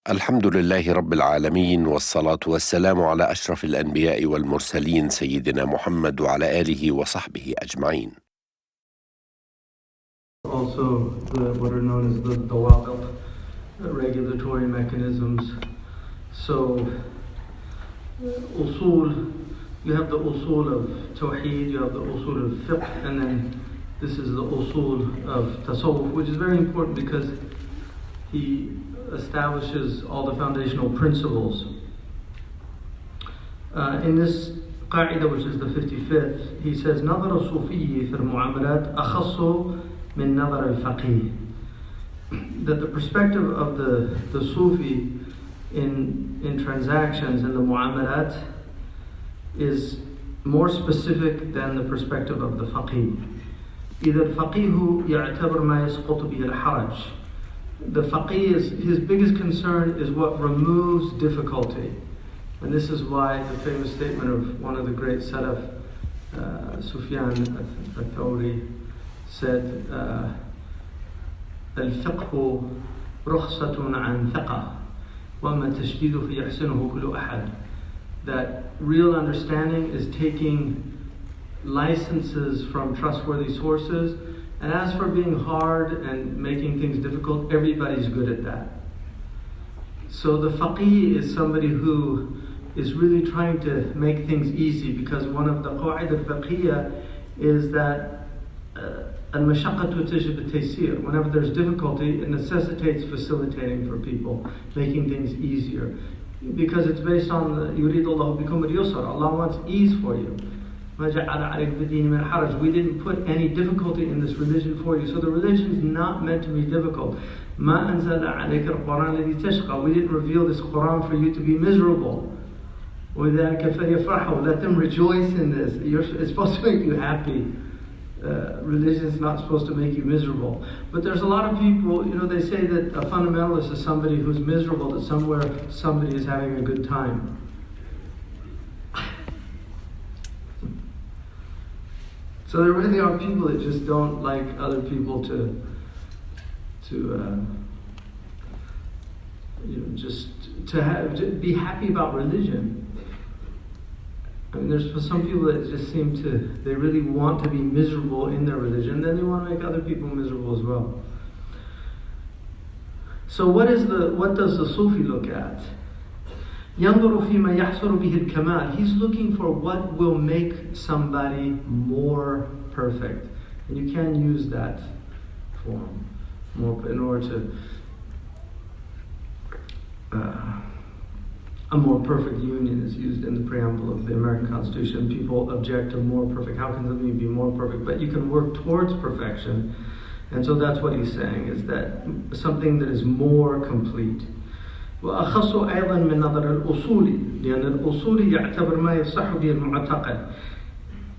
الحمد لله رب العالمين والصلاة والسلام على أشرف الأنبياء والمرسلين سيدنا محمد وعلى آله وصحبه أجمعين. Also, what are known as the dawabit, regulatory mechanisms. So, usul, you have the usul of tawheed, you have the usul of fiqh, and then this is the usul of tasawwuf, which is very important because he establishes all the foundational principles. In this qa'idah, which is the 55th, he says, نظر الصوفي في المعاملات أخص من نظر الفقيه. That the perspective of the Sufi in transactions, in the mu'amalat, is more specific than the perspective of the faqih. إذا الفقيه يعتبر ما يسقط به الحرج. The faqih, his biggest concern is what removes difficulty. And this is why the famous statement of one of the great Salaf, Sufyan al-Thawri, said, الفقه رخصة عن ثقة وما تشديد فيحسنه كل أحد. That real understanding is taking licenses from trustworthy sources. And as for being hard and making things difficult, everybody's good at that. So the faqih is somebody who is really trying to make things easy, because one of the qawaid al-fiqhiyya is that al-mashaqqatu tajib al-taysir. Whenever there's difficulty, it necessitates facilitating for people, making things easier. Because it's based on yurid Allahu bikum al-yusr. Allah wants ease for you. We didn't put any difficulty in this religion for you. So the religion is not meant to be difficult. We didn't reveal this Quran for you to be miserable. Let them rejoice in this. It's supposed to make you happy. Religion is not supposed to make you miserable. But there's a lot of people, they say that a fundamentalist is somebody who's miserable, that somewhere somebody is having a good time. So there really are people that just don't like other people to be happy about religion. I mean, there's some people that just they really want to be miserable in their religion, then they want to make other people miserable as well. So what does the Sufi look at? ينظر فيما يحصل به الكمال. He's looking for what will make somebody more perfect. And you can use that form in order to a more perfect union is used in the preamble of the American Constitution. People object to more perfect. How can something be more perfect? But you can work towards perfection. And so that's what he's saying, is that something that is more complete. وأخص أيضا من نظر الأصولي لأن الأصولي يعتبر ما يصح به المعتقد.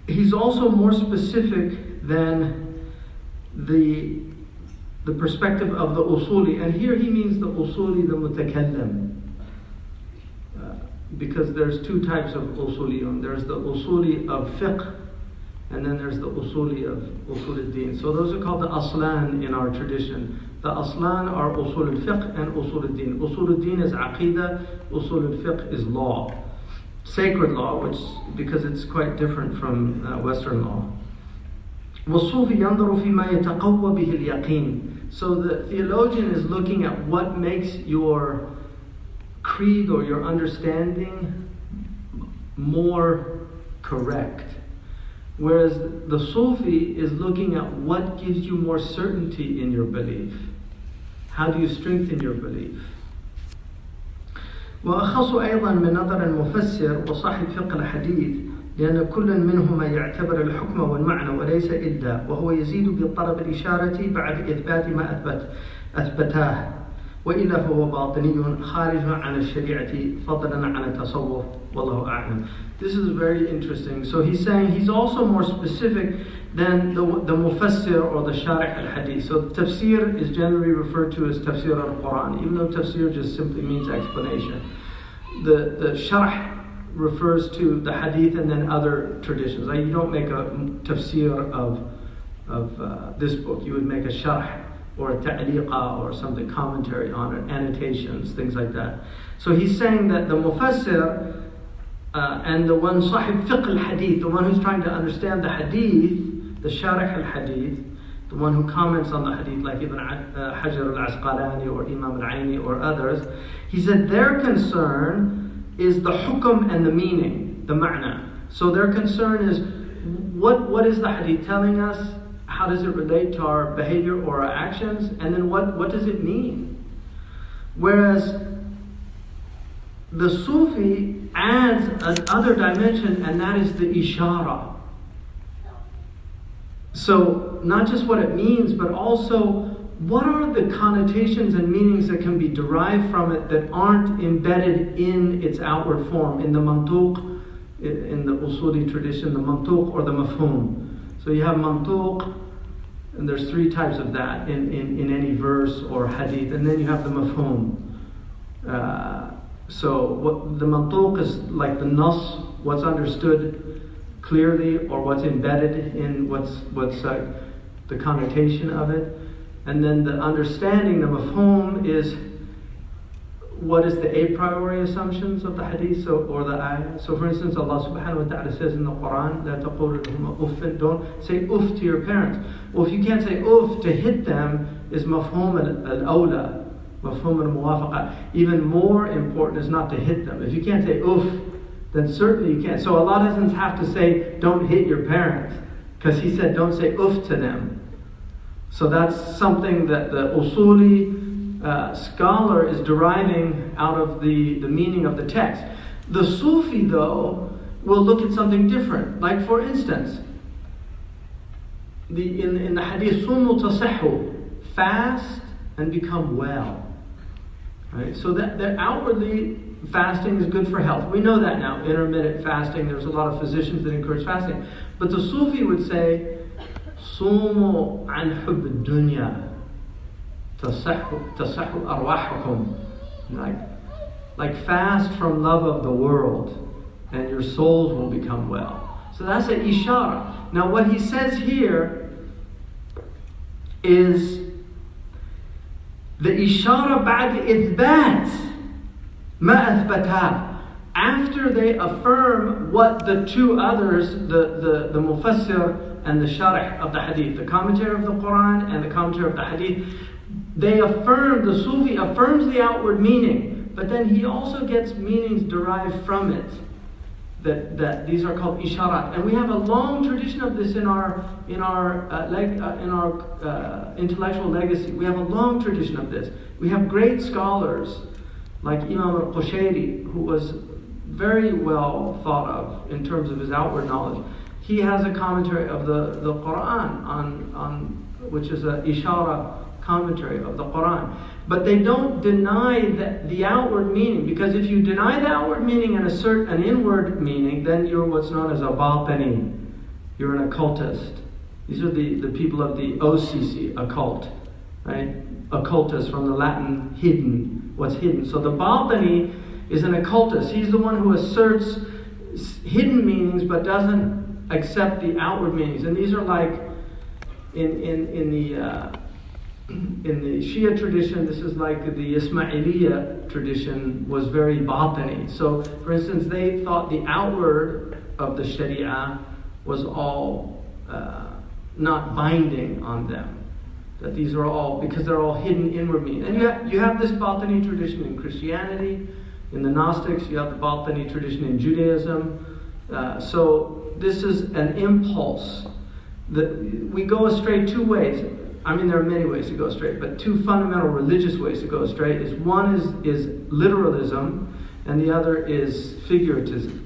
He's also more specific than the perspective of the usuli, and here he means the usuli, the mutakallim, because there's two types of usuliyun. There's the usuli of fiqh, and then there's the usuli of usul al-din. So those are called the aslan in our tradition. The aslan are usul al-fiqh and usul al-din. Usul al-din is aqidah, usul al-fiqh is law. Sacred law, because it's quite different from Western law. وَالصُّوفِ يَنْظُرُ فِي مَا يَتَقَوَّ بِهِ الْيَقِينِ. So the theologian is looking at what makes your creed or your understanding more correct. Whereas the Sufi is looking at what gives you more certainty in your belief. How do you strengthen your belief? وأخص أيضا من نظر المفسر وصاحب فقه الحديث لأن كل منهما يعتبر الحكم والمعنى وليس إلا، وهو يزيد بطلب الإشارة بعد إثبات ما أثبتاه، وإلا فهو باطني خارج عن الشريعة فضلا عن التصوف والله أعلم. This is very interesting. So he's saying he's also more specific than the mufassir or the sharih al-hadith. So tafsir is generally referred to as tafsir al-Quran, even though tafsir just simply means explanation. The sharh refers to the hadith and then other traditions. Like you don't make a tafsir of this book, you would make a sharh or a ta'liqa or something, commentary on it, annotations, things like that. So he's saying that the mufassir and the one sahib fiqh al-hadith, the one who's trying to understand the hadith, the sharih al-hadith, the one who comments on the hadith like Ibn Hajar al-Asqalani or Imam al-Aini or others, he said their concern is the hukm and the meaning, the ma'na. So their concern is what is the hadith telling us? How does it relate to our behavior or our actions? And then what does it mean? Whereas the Sufi adds another dimension, and that is the ishara. So not just what it means, but also what are the connotations and meanings that can be derived from it that aren't embedded in its outward form, in the mantuq, in the usuli tradition, the mantuq or the mafhum. So you have mantuq, and there's three types of that in any verse or hadith, and then you have the mafhum. So what the mantuq is like the nas, what's understood clearly or what's embedded in what's the connotation of it. And then the understanding, the mafhum, is what is the a priori assumptions of the hadith or the ayah. So for instance, Allah subhanahu wa ta'ala says in the Quran, لَا تَقُولُ لَهُمَا أُفٍّ, don't say uff to your parents. Well, if you can't say uff, to hit them is mafhum al-awla, mafhum al-muwafaqa. Even more important is not to hit them. If you can't say uff, then certainly you can't. So Allah doesn't have to say don't hit your parents, because He said don't say uff to them. So that's something that the usuli scholar is deriving out of the meaning of the text. The Sufi, though, will look at something different. Like for instance, in the hadith, sumu tasihhu, fast and become well. Right? So that outwardly fasting is good for health. We know that now. Intermittent fasting, there's a lot of physicians that encourage fasting. But the Sufi would say, sumu an hubb dunya, tasahhu arwahukum, like fast from love of the world, and your souls will become well. So that's an ishara. Now what he says here is the ishara ba'd ithbat ma athbatah. After they affirm what the two others, the mufassir and the sharih of the hadith, the commentary of the Quran and the commentary of the hadith, they affirm, the Sufi affirms the outward meaning, but then he also gets meanings derived from it. That these are called isharat, and we have a long tradition of this in our intellectual legacy. We have a long tradition of this. We have great scholars like Imam al-Qushayri, who was very well thought of in terms of his outward knowledge. He has a commentary of the Quran on which is a ishara commentary of the Quran. But they don't deny the outward meaning, because if you deny the outward meaning and assert an inward meaning, then you're what's known as a batini. You're an occultist. These are the people of the OCC, occult, right? Occultist from the Latin hidden, what's hidden. So the batini is an occultist. He's the one who asserts hidden meanings but doesn't accept the outward meanings. And these are like in the Shia tradition, this is like the Ismailiyya tradition was very batini. So, for instance, they thought the outward of the Sharia was all not binding on them. That these are all, because they're all hidden inward meaning. And you have this batini tradition in Christianity, in the Gnostics, you have the batini tradition in Judaism. So this is an impulse. We go astray two ways. I mean, there are many ways to go astray, but two fundamental religious ways to go astray is one is literalism, and the other is figurativism.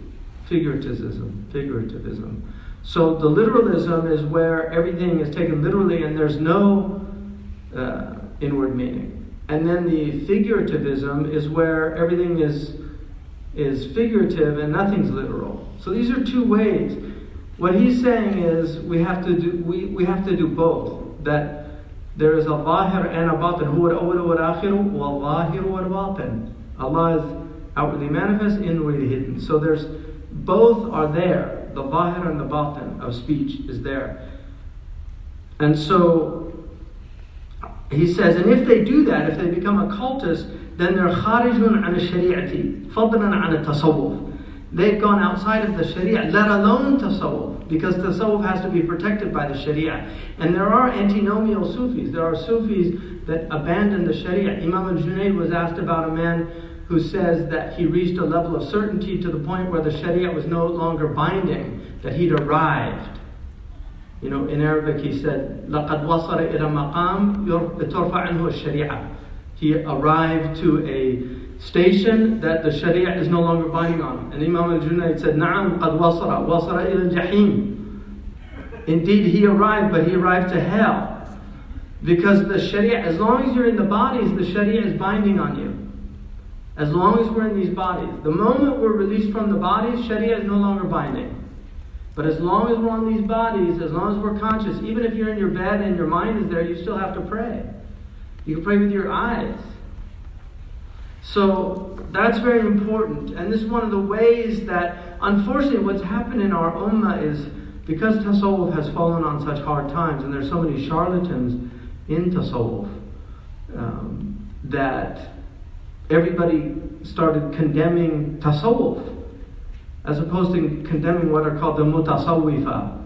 So the literalism is where everything is taken literally and there's no inward meaning. And then the figurativism is where everything is figurative and nothing's literal. So these are two ways. What he's saying is we have to do both. That there is a zahir and a batin. Huwa al-awwal wal-akhiru wal-zahiru wal-batin. Allah is outwardly manifest, inwardly hidden. So there's both are there. The zahir and the batin of speech is there. And so he says, and if they do that, if they become a cultist, then they're kharijun an al-shari'ati, fadlan an al-tasawwuf. They've gone outside of the Sharia, let alone Tasawwuf, because Tasawwuf has to be protected by the Sharia. And there are antinomial Sufis. There are Sufis that abandon the Sharia. Imam al-Junayd was asked about a man who says that he reached a level of certainty to the point where the Sharia was no longer binding, that he'd arrived. You know, in Arabic he said, لَقَدْ وَصَلَ إِلَى مَقَامٍ تُرْفَعْ عَنْهُ الشَّرِيعَةِ. He arrived to a station that the Sharia is no longer binding on. And Imam al-Junayd said, نعم قد وصل إلى الجحيم. Indeed, he arrived, but he arrived to hell. Because the Sharia, as long as you're in the bodies, the Sharia is binding on you. As long as we're in these bodies. The moment we're released from the bodies, Sharia is no longer binding. But as long as we're on these bodies, as long as we're conscious, even if you're in your bed and your mind is there, you still have to pray. You can pray with your eyes. So that's very important. And this is one of the ways that, unfortunately, what's happened in our ummah is, because Tasawwuf has fallen on such hard times, and there's so many charlatans in Tasawwuf, that everybody started condemning Tasawwuf, as opposed to condemning what are called the Mutasawwifa.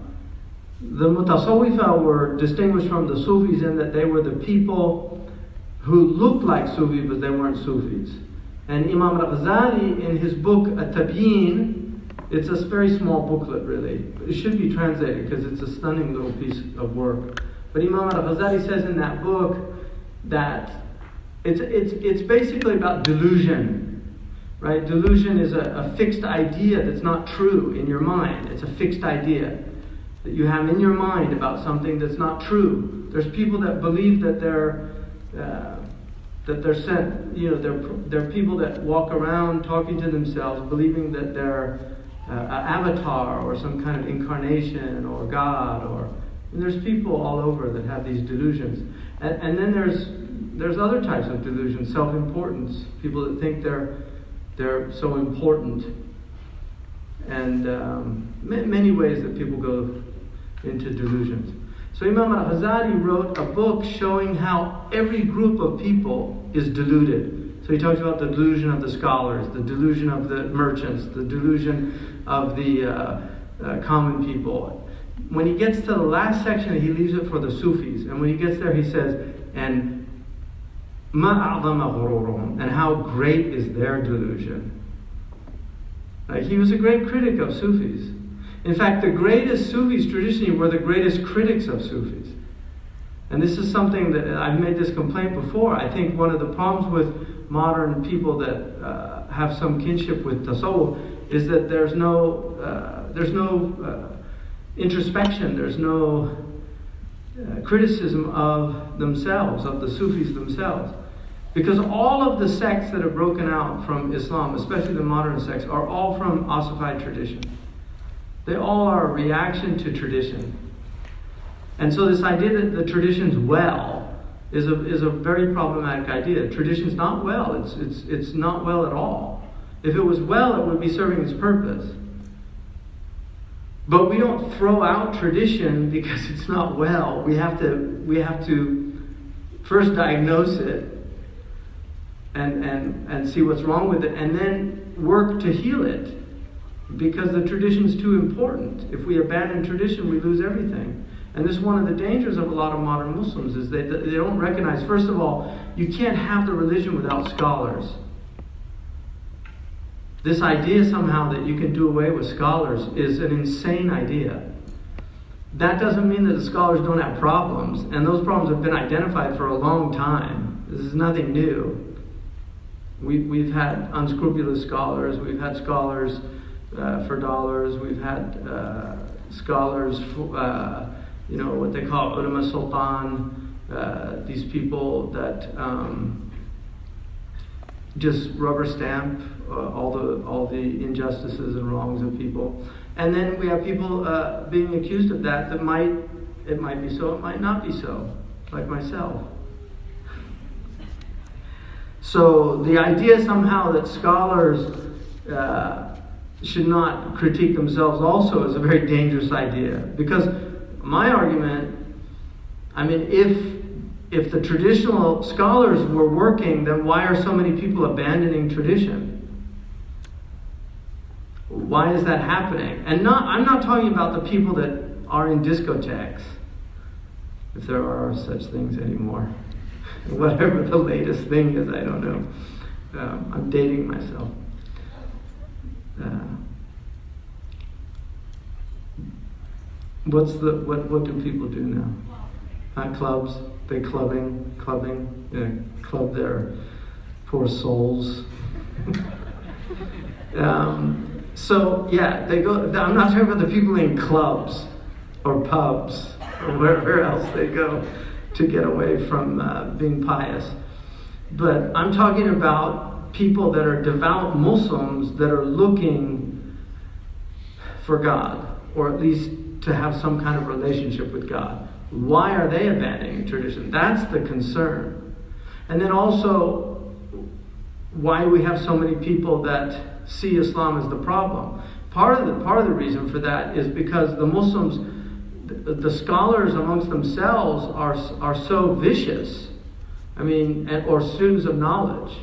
The Mutasawwifa were distinguished from the Sufis in that they were the people who looked like Sufis, but they weren't Sufis. And Imam al-Ghazali, in his book, At-Tabyin, it's a very small booklet really, but it should be translated because it's a stunning little piece of work. But Imam al-Ghazali says in that book that it's basically about delusion, right? Delusion is a fixed idea that's not true in your mind. It's a fixed idea that you have in your mind about something that's not true. There's people that believe that they're sent, you know, they're people that walk around talking to themselves, believing that they're an avatar or some kind of incarnation or God, and there's people all over that have these delusions. And then there's other types of delusions, self-importance, people that think they're so important, and many ways that people go into delusions. So Imam al-Ghazali wrote a book showing how every group of people is deluded. So he talks about the delusion of the scholars, the delusion of the merchants, the delusion of the common people. When he gets to the last section, he leaves it for the Sufis. And when he gets there, he says, and مَا أَعْظَمَ غُرُورُهُمْ, and how great is their delusion. He was a great critic of Sufis. In fact, the greatest Sufis traditionally were the greatest critics of Sufis. And this is something that I've made this complaint before. I think one of the problems with modern people that have some kinship with Tasawwuf is that there's no introspection, there's no criticism of themselves, of the Sufis themselves. Because all of the sects that have broken out from Islam, especially the modern sects, are all from ossified tradition. They all are a reaction to tradition. And so this idea that the tradition's well is a very problematic idea. Tradition's not well. It's not well at all. If it was well, it would be serving its purpose. But we don't throw out tradition because it's not well. We have to first diagnose it and see what's wrong with it, and then work to heal it. Because the tradition's too important. If we abandon tradition, we lose everything. And this is one of the dangers of a lot of modern Muslims, is they don't recognize, first of all, you can't have the religion without scholars. This idea somehow that you can do away with scholars is an insane idea. That doesn't mean that the scholars don't have problems, and those problems have been identified for a long time. This is nothing new. We've had unscrupulous scholars, we've had scholars for dollars, we've had scholars for, what they call ulama sultan, these people that just rubber stamp all the injustices and wrongs of people. And then we have people being accused of that it might be so, it might not be so, like myself. So the idea somehow that scholars should not critique themselves also is a very dangerous idea. Because my argument, if if the traditional scholars were working, then why are so many people abandoning tradition? Why is that happening? And I'm not talking about the people that are in discotheques, if there are such things anymore. Whatever the latest thing is, I don't know. I'm dating myself. What do people do now? Clubs. They clubbing, club their poor souls. So yeah, they go. I'm not talking about the people in clubs or pubs or wherever else they go to get away from being pious. But I'm talking about people that are devout Muslims that are looking for God, or at least to have some kind of relationship with God. Why are they abandoning tradition? That's the concern. And then also, why we have so many people that see Islam as the problem. Part of the reason for that is because the Muslims, the scholars amongst themselves are so vicious. I mean, or students of knowledge,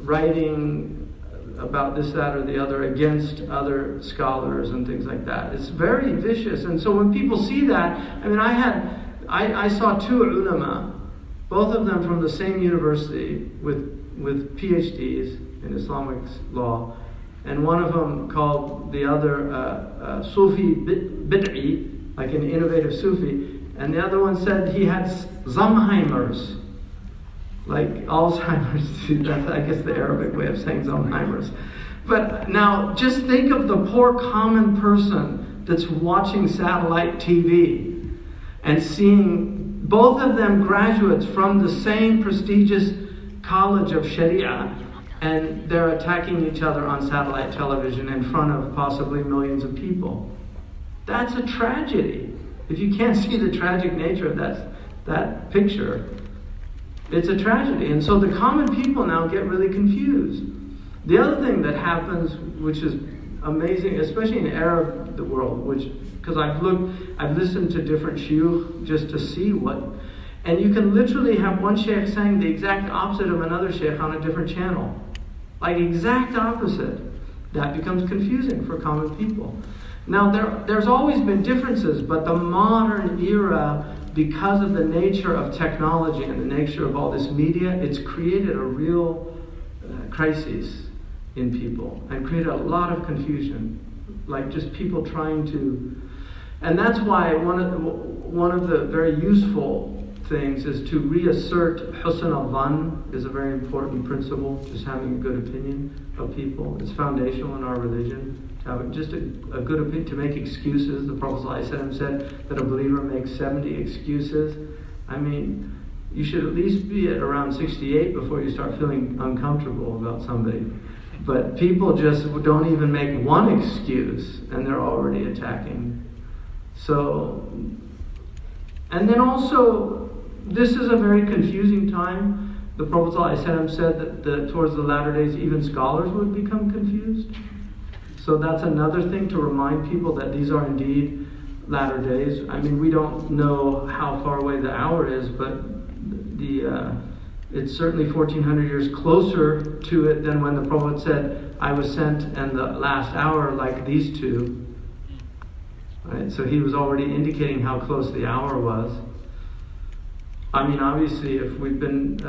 writing about this, that, or the other against other scholars and things like that. It's very vicious. And so when people see that, I mean, I saw two ulama, both of them from the same university with PhDs in Islamic law, and one of them called the other Sufi Bid'i, like an innovative Sufi, and the other one said he had Alzheimer's, like Alzheimer's. That's, I guess, the Arabic way of saying Alzheimer's. But now, just think of the poor common person that's watching satellite TV and seeing both of them graduates from the same prestigious college of Sharia, and they're attacking each other on satellite television in front of possibly millions of people. That's a tragedy. If you can't see the tragic nature of that picture, it's a tragedy. And so the common people now get really confused. The other thing that happens, which is amazing, especially in Arab the world, because I've listened to different shuyukh just to see what, and you can literally have one sheikh saying the exact opposite of another sheikh on a different channel. Like exact opposite. That becomes confusing for common people. Now there's always been differences, but the modern era, because of the nature of technology and the nature of all this media, it's created a real crisis in people and created a lot of confusion. Like just people trying to, and that's why one of the very useful things is to reassert husn al-dhann is a very important principle, just having a good opinion of people. It's foundational in our religion. To have just a good opinion, to make excuses. The Prophet ﷺ said that a believer makes 70 excuses. I mean, you should at least be at around 68 before you start feeling uncomfortable about somebody. But people just don't even make one excuse and they're already attacking. So, and then also, this is a very confusing time. The Prophet ﷺ said that towards the latter days, even scholars would become confused. So that's another thing to remind people that these are indeed latter days. I mean, we don't know how far away the hour is, but it's certainly 1400 years closer to it than when the Prophet said, I was sent and the last hour like these two. Right? So he was already indicating how close the hour was. I mean, obviously, if we've been,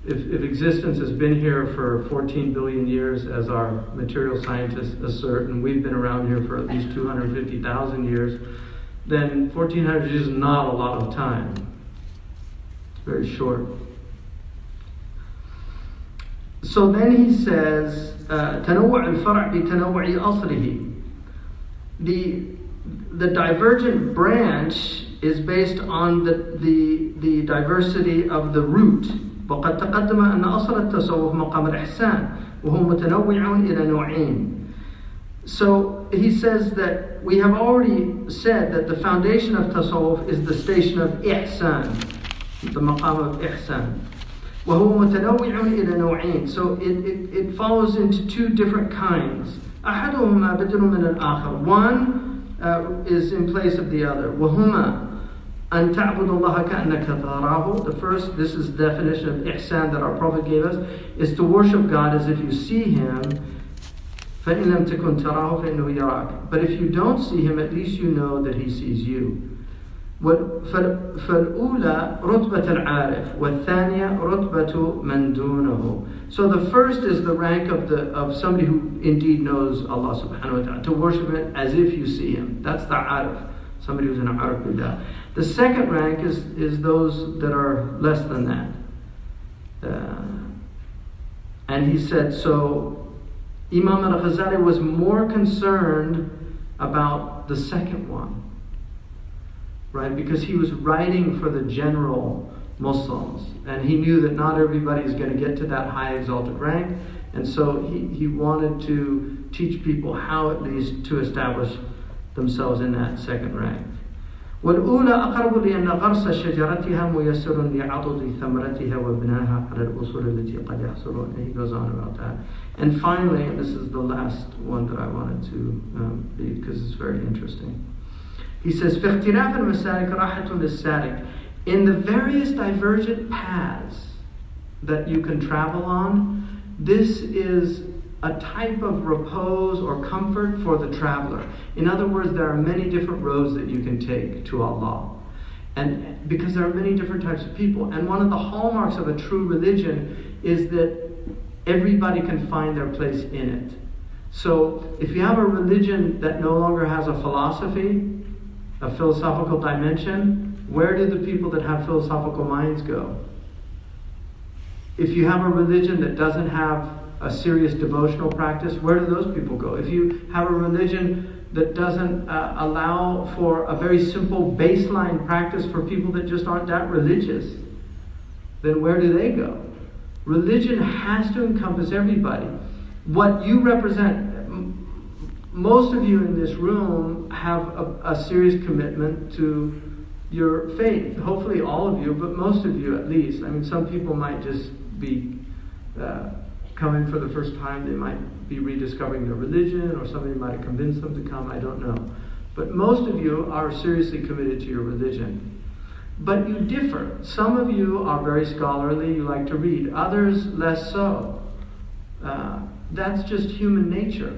if existence has been here for 14 billion years, as our material scientists assert, and we've been around here for at least 250,000 years, then 1400 years is not a lot of time. It's very short. So then he says, تنوع الفرع بتنوع أصله. The divergent branch is based on the diversity of the root. وقد تقدم أن أصل التصوف مقام الإحسان وهو متنوع إلى نوعين. So he says that we have already said that the foundation of tasawwuf is the station of ihsan, the maqam of ihsan. وهو متنوع إلى نوعين. So it follows into two different kinds. أحدهما بدل من الآخر. One is in place of the other. وهما أن تعبد الله كأنك تراه. The first, this is the definition of ihsan that our Prophet gave us, is to worship God as if you see Him. فإن لم تكن تراه فإنه يراك. But if you don't see Him, at least you know that He sees you. فالأولى رتبة العارف والثانية رتبة من دونه. So the first is the rank of somebody who indeed knows Allah subhanahu wa ta'ala, to worship Him as if you see Him. That's the arif, somebody who's an arif billah. The second rank is those that are less than that. And he said, so Imam al-Ghazali was more concerned about the second one, right? Because he was writing for the general Muslims, and he knew that not everybody is going to get to that high exalted rank, and so he wanted to teach people how at least to establish themselves in that second rank. والأولى أقرب لأن غرس شجرتها ميسر لعضد ثمرتها وبناها على الأصول التي قد يحصلون. And he goes on about that. And finally, and this is the last one that I wanted to read because it's very interesting. He says, في اختلاف المسالك راحة للسالك. In the various divergent paths that you can travel on, this is a type of repose or comfort for the traveler. In other words, there are many different roads that you can take to Allah. And because there are many different types of people. And one of the hallmarks of a true religion is that everybody can find their place in it. So if you have a religion that no longer has a philosophy, a philosophical dimension, where do the people that have philosophical minds go? If you have a religion that doesn't have a serious devotional practice, where do those people go? If you have a religion that doesn't allow for a very simple baseline practice for people that just aren't that religious, then where do they go? Religion has to encompass everybody. What you represent, most of you in this room have a serious commitment to your faith. Hopefully all of you, but most of you at least. I mean, some people might just be coming for the first time. They might be rediscovering their religion, or somebody might have convinced them to come. I don't know. But most of you are seriously committed to your religion. But you differ. Some of you are very scholarly, you like to read. Others less so. That's just human nature.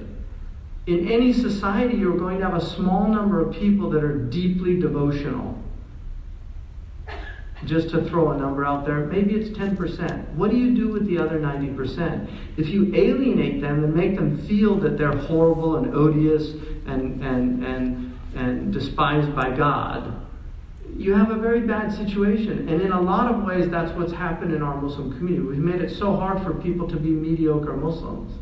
In any society, you're going to have a small number of people that are deeply devotional. Just to throw a number out there, maybe it's 10%. What do you do with the other 90%? If you alienate them and make them feel that they're horrible and odious and despised by God, you have a very bad situation. And in a lot of ways, that's what's happened in our Muslim community. We've made it so hard for people to be mediocre Muslims,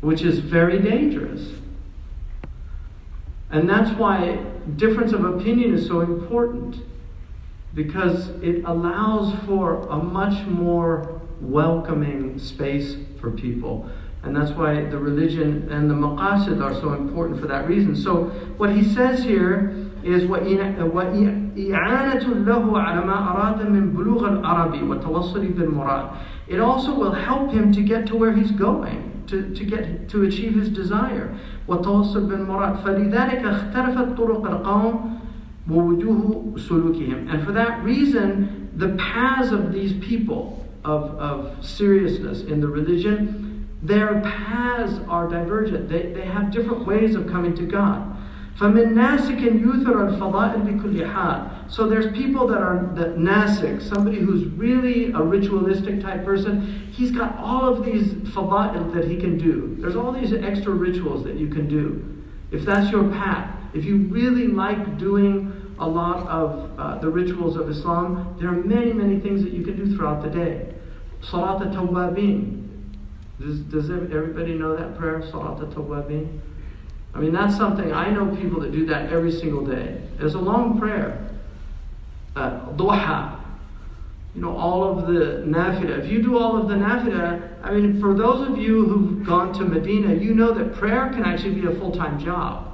which is very dangerous. And that's why difference of opinion is so important, because it allows for a much more welcoming space for people. And that's why the religion and the Maqasid are so important for that reason. So what he says here is وَإِعَانَةٌ لَهُ عَلَى مَا أَرَادَ مِنْ بُلُوغَ الْعَرَبِ وَالتَّوَصُّلِ بِالْمُرَادِ. It also will help him to get to where he's going, to achieve his desire. وَالتَّوَصُّلِ بِالْمُرَادِ فَلِذَلِكَ اخْتَلَفَتْ طُرُقَ الْقَوْمِ وَوُجُوهُ سُلُوكِهِمْ. And for that reason, the paths of these people of seriousness in the religion, their paths are divergent. They have different ways of coming to God. فَمِن نَاسِكٍ يُثَرَ الْفَضَائِلِ بِكُلِّ حَالٍ. So there's people that are nasik, somebody who's really a ritualistic type person. He's got all of these fada'il that he can do. There's all these extra rituals that you can do. If that's your path, if you really like doing a lot of the rituals of Islam, there are many, many things that you can do throughout the day. Salat al-Tawwabin. Does everybody know that prayer? Salat al-Tawwabin? I mean, that's something, I know people that do that every single day. It's a long prayer. Duha. You know, all of the nafila. If you do all of the nafila, I mean, for those of you who've gone to Medina, you know that prayer can actually be a full-time job.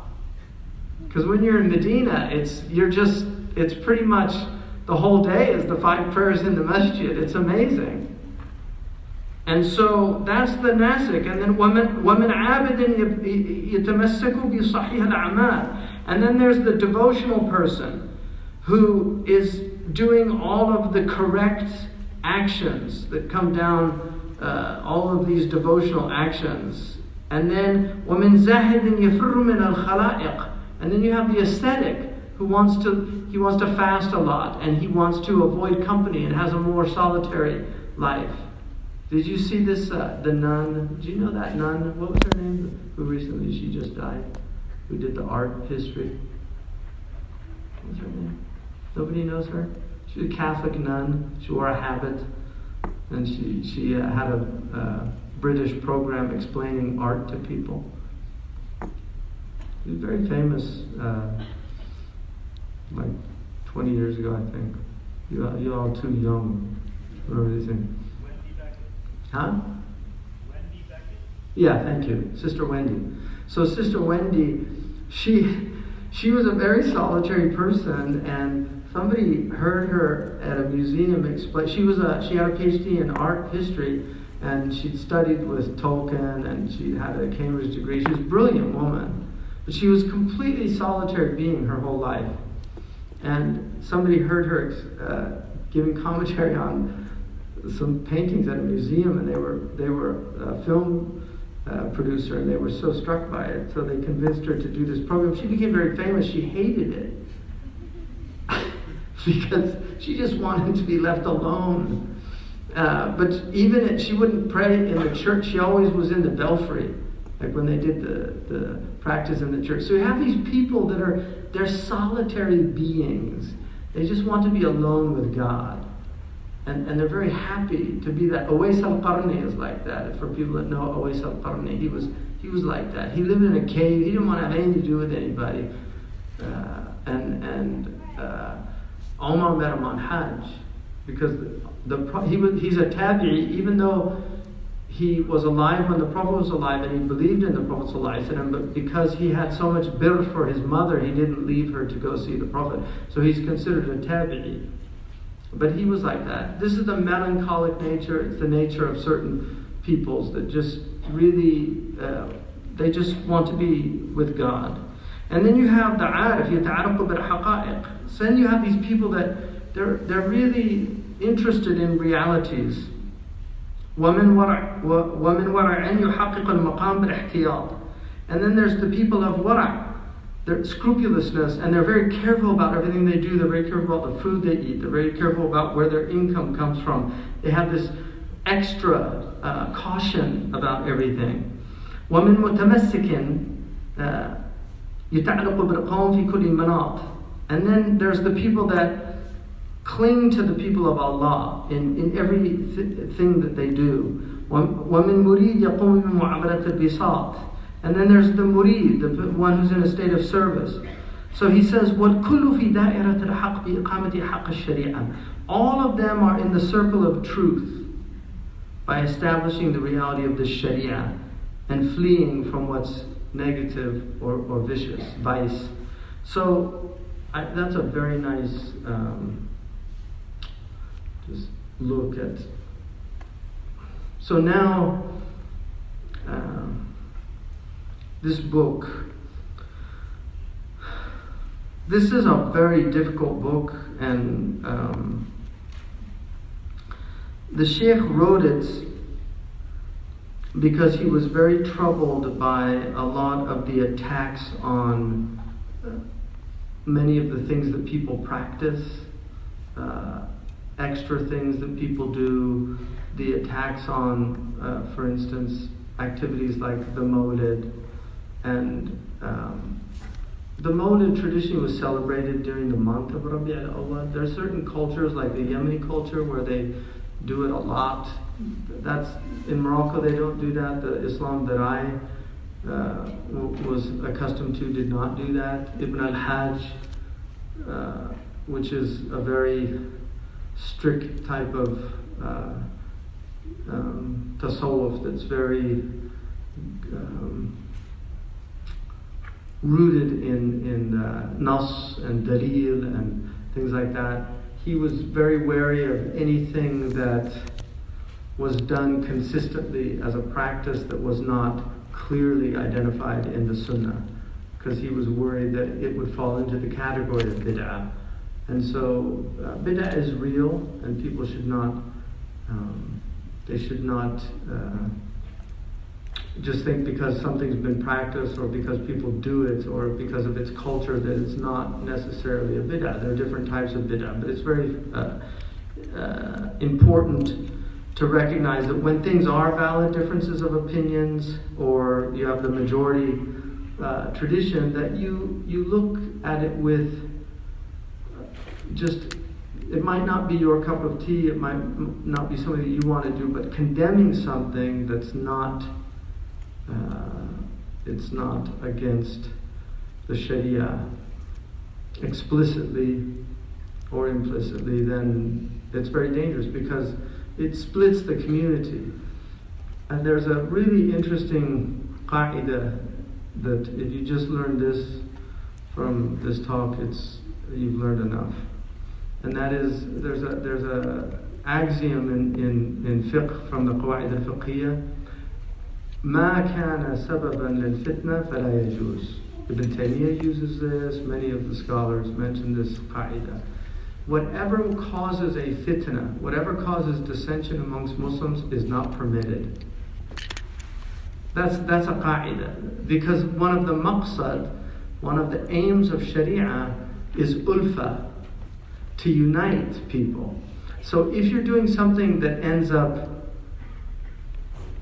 Because when you're in Medina, it's pretty much the whole day is the 5 prayers in the masjid. It's amazing. And so that's the nasik. And then وَمِنْ عَابِدٍ يَتَمَسَّكُ بِصَحِيحِ الْأَعْمَالِ. And then there's the devotional person who is doing all of the correct actions that come down, all of these devotional actions. And then وَمِنْ زَاهِدٍ يَفِرُّ مِنَ الْخَلَائِقِ. And then you have the ascetic who wants to fast a lot, and he wants to avoid company and has a more solitary life. Did you see this, the nun? Do you know that nun? What was her name? Who recently, she just died? Who did the art history? What was her name? Nobody knows her? She was a Catholic nun. She wore a habit. And she had a British program explaining art to people. She was very famous, like 20 years ago, I think. You're all too young. What do you think? Huh? Wendy Beckett? Yeah, thank you. Sister Wendy. So Sister Wendy, she was a very solitary person, and somebody heard her at a museum explain. She had a PhD in art history, and she'd studied with Tolkien, and she had a Cambridge degree. She was a brilliant woman, but she was a completely solitary being her whole life. And somebody heard her giving commentary on some paintings at a museum, and they were a film producer, and they were so struck by it, so they convinced her to do this program. She became very famous. She hated it because she just wanted to be left alone. But even she wouldn't pray in the church. She always was in the belfry, like when they did the practice in the church. So you have these people they're solitary beings. They just want to be alone with God. And they're very happy to be that. Uwais al-Qarni is like that. For people that know Uwais al-Qarni, he was like that. He lived in a cave. He didn't want to have anything to do with anybody. Omar met him on Hajj because he's a tabi'i, even though he was alive when the Prophet was alive and he believed in the Prophet ﷺ, but because he had so much birr for his mother, he didn't leave her to go see the Prophet. So he's considered a tabi'i. But he was like that. This is the melancholic nature. It's the nature of certain peoples that just really, they just want to be with God. And then you have the arif, يتعرق بالحقائق. So then you have these people that they're really interested in realities. ومن ورع أن يحقق المقام بالاحتياط. And then there's the people of wara'. Their scrupulousness, and they're very careful about everything they do. They're very careful about the food they eat. They're very careful about where their income comes from. They have this extra caution about everything. ومن متمسك يتعلق بالقوم في كل مناط. And then there's the people that cling to the people of Allah in everything that they do. ومن مريد يقوم بمعاملة البساط. And then there's the murid, the one who's in a state of service. So he says, وَالْكُلُّ فِي دَائِرَةِ الْحَقِّ بِإِقَامَةِ حَقِّ الشَّرِيعَةِ. All of them are in the circle of truth by establishing the reality of the Sharia and fleeing from what's negative or vicious, vice. So that's a very nice just look at. So now, this book, this is a very difficult book, and the Shaykh wrote it because he was very troubled by a lot of the attacks on many of the things that people practice, extra things that people do, the attacks on, for instance, activities like the Mawlid. And the Mawlid traditionally was celebrated during the month of Rabi' al-Awwal. There are certain cultures, like the Yemeni culture, where they do it a lot. That's in Morocco. They don't do that. The Islam that I was accustomed to did not do that. Ibn al-Hajj, which is a very strict type of tasawwuf that's very rooted in nas and dalil and things like that. He was very wary of anything that was done consistently as a practice that was not clearly identified in the Sunnah, because he was worried that it would fall into the category of bid'ah. And so bid'ah is real, and people should not just think because something's been practiced or because people do it or because of its culture that it's not necessarily a bid'ah. There are different types of bid'ah, but it's very important to recognize that when things are valid differences of opinions, or you have the majority tradition, that you look at it with just, it might not be your cup of tea, it might not be something that you want to do, but condemning something that's not, it's not against the Sharia explicitly or implicitly, then it's very dangerous because it splits the community. And there's a really interesting qa'idah that if you just learn this from this talk, you've learned enough. And that is, there's a axiom in fiqh from the qawaid al-fiqhiyya: ما كان سببا للفتنة فلا يجوز. Ibn Taymiyyah uses this, many of the scholars mention this qa'idah. Whatever causes a fitna, whatever causes dissension amongst Muslims is not permitted. That's a qa'idah. Because one of the maqsad, one of the aims of Sharia is ulfa, to unite people. So if you're doing something that ends up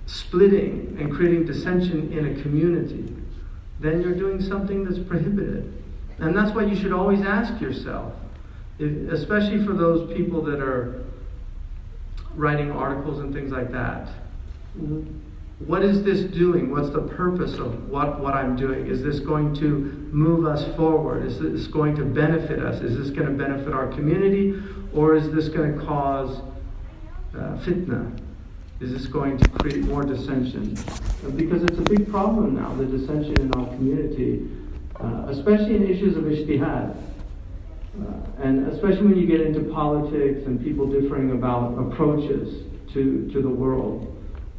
splitting and creating dissension in a community, then you're doing something that's prohibited. And that's why you should always ask yourself, especially for those people that are writing articles and things like that, what is this doing? What's the purpose of what I'm doing? Is this going to move us forward? Is this going to benefit us? Is this going to benefit our community? Or is this going to cause fitna? Is this going to create more dissension? Because it's a big problem now, the dissension in our community, especially in issues of ijtihad. And especially when you get into politics and people differing about approaches to the world.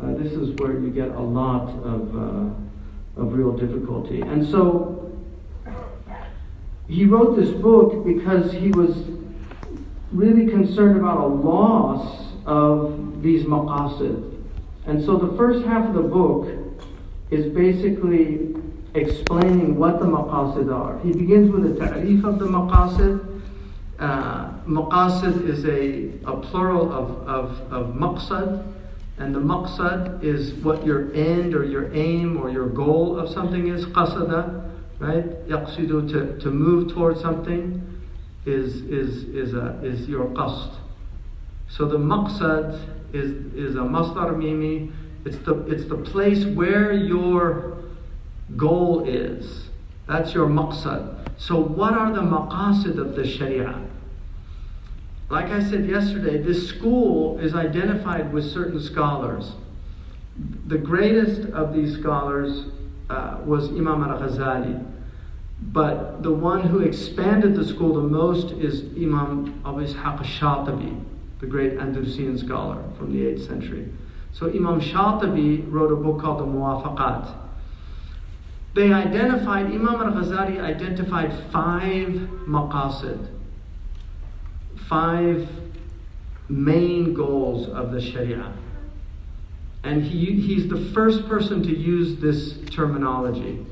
This is where you get a lot of real difficulty. And so he wrote this book because he was really concerned about a loss of these maqasid. And so the first half of the book is basically explaining what the maqasid are. He begins with a ta'rif of the maqasid. Maqasid is a plural of maqsad. And the maqsad is what your end or your aim or your goal of something is. Qasada, right? Yaqsidu, to move towards something is your qasd. So the maqsad is a masdar mimi. It's the place where your goal is. That's your maqsad. So what are the maqasid of the Sharia? Like I said yesterday, this school is identified with certain scholars. The greatest of these scholars was Imam al-Ghazali. But the one who expanded the school the most is Imam Abu Ishaq al-Shatibi, the great Andalusian scholar from the 8th century. So Imam Shatibi wrote a book called the Muwafaqat. Imam al-Ghazali identified 5 maqasid, 5 main goals of the Sharia. And he's the first person to use this terminology.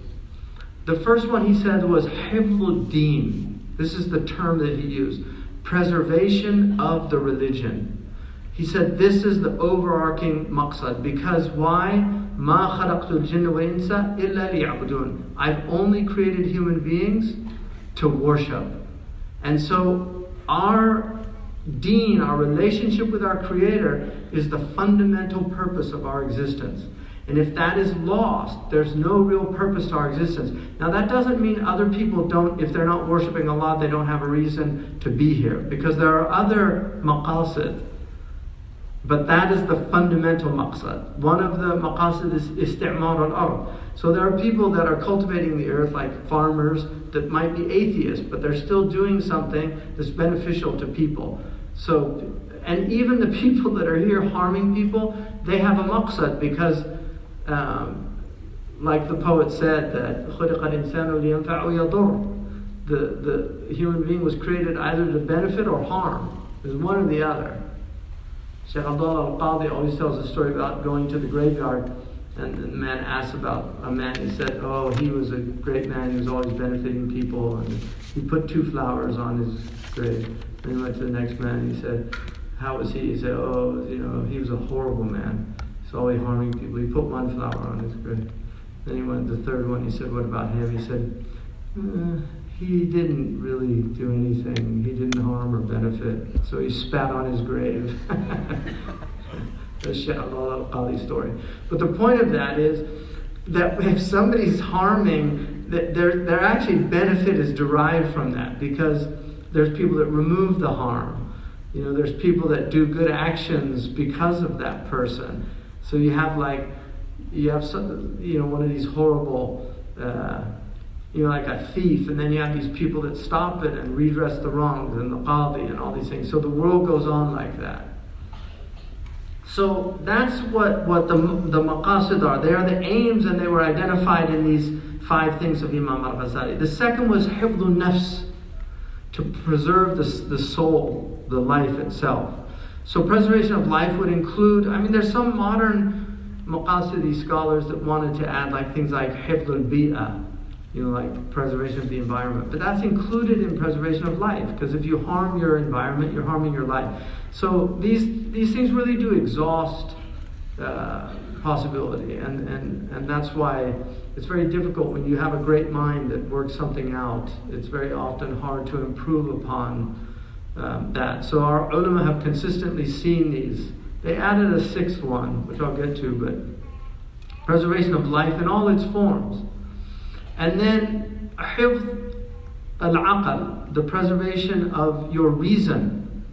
The first one he said was hifdhul deen. This is the term that he used. Preservation of the religion. He said this is the overarching maqsad. Because why? Ma khalaqtul jinna wa insa illa liya'budun. I've only created human beings to worship. And so our deen, our relationship with our Creator, is the fundamental purpose of our existence. And if that is lost, there's no real purpose to our existence. Now that doesn't mean other people don't, if they're not worshiping Allah, they don't have a reason to be here. Because there are other maqasid. But that is the fundamental maqsad. One of the maqasid is isti'mar al-ard. So there are people that are cultivating the earth, like farmers, that might be atheists, but they're still doing something that's beneficial to people. So and even the people that are here harming people, they have a maqsad, because like the poet said, that خُلِقَ الْإِنسَانُ لِيَنْفَعُ يَضُرُّ. The human being was created either to benefit or harm. There's one or the other. Shaykh al-Qadi always tells a story about going to the graveyard, and the man asks about a man. He said, oh, he was a great man, he was always benefiting people, and he put 2 flowers on his grave. Then he went to the next man, and he said, how was he? He said, oh, he was a horrible man. He's always harming people. He put 1 flower on his grave. Then he went to the third one. He said, what about him? He said, he didn't really do anything. He didn't harm or benefit. So he spat on his grave. That's Shaykh al-Qadi story. But the point of that is that if somebody's harming, that their actually benefit is derived from that, because there's people that remove the harm. There's people that do good actions because of that person. So you have some, one of these horrible, like a thief, and then you have these people that stop it and redress the wrongs, and the qadi and all these things. So the world goes on like that. So that's what the maqasid are. They are the aims, and they were identified in these 5 things of Imam al-Ghazali. The second was hifdhun nafs, to preserve the soul, the life itself. So preservation of life would include, there's some modern maqasidi scholars that wanted to add things like hifdhul bi'ah, like preservation of the environment. But that's included in preservation of life, because if you harm your environment, you're harming your life. So these things really do exhaust possibility, and that's why it's very difficult when you have a great mind that works something out. It's very often hard to improve upon that. So our ulama have consistently seen these. They added a 6th one, which I'll get to, but preservation of life in all its forms. And then hifdh al-aql, the preservation of your reason.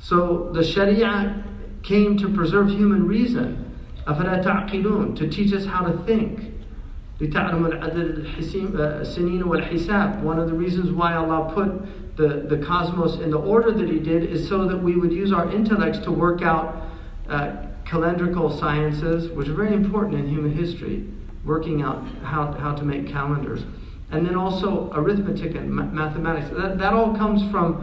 So the Sharia came to preserve human reason. أَفَلَا تَعْقِلُونَ, to teach us how to think. لِتَعْلَمُ الْعَدَدِ السِّنِينَ وَالْحِسَابِ. One of the reasons why Allah put the cosmos in the order that He did is so that we would use our intellects to work out calendrical sciences, which are very important in human history, working out how to make calendars. And then also arithmetic and mathematics. That all comes from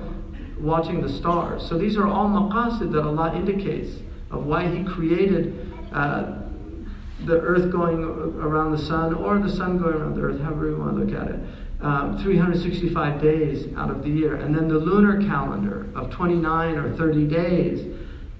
watching the stars. So these are all maqasid that Allah indicates of why He created the earth going around the sun, or the sun going around the earth, however you want to look at it. 365 days out of the year. And then the lunar calendar of 29 or 30 days.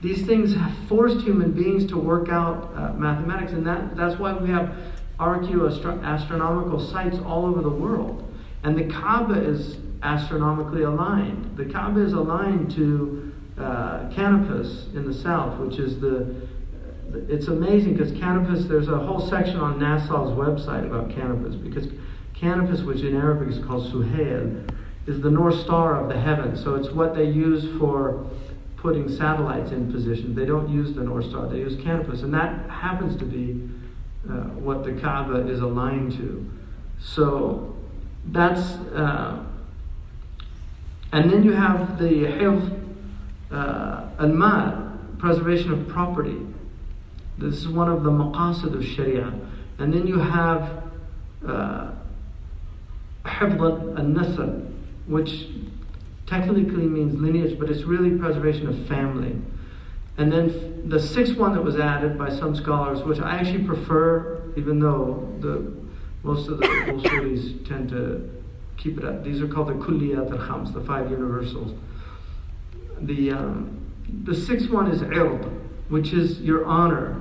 These things have forced human beings to work out mathematics, and that's why we have astronomical sites all over the world. And the Kaaba is astronomically aligned. The Kaaba is aligned to Canopus in the south, which is it's amazing, because Canopus, there's a whole section on NASA's website about Canopus, because Canopus, which in Arabic is called Suhail, is the North Star of the heavens. So it's what they use for putting satellites in position. They don't use the North Star, they use Canopus, and that happens to be what the Kaaba is aligned to. So that's and then you have the hifdh al-mal, preservation of property. This is one of the maqasid of Sharia. And then you have hifdh al-nasl, which technically means lineage, but it's really preservation of family. And then the 6th one that was added by some scholars, which I actually prefer, even though most of the usulis tend to keep it up. These are called the kulliyat al-khams, the 5 universals. The 6th one is ird, which is your honor,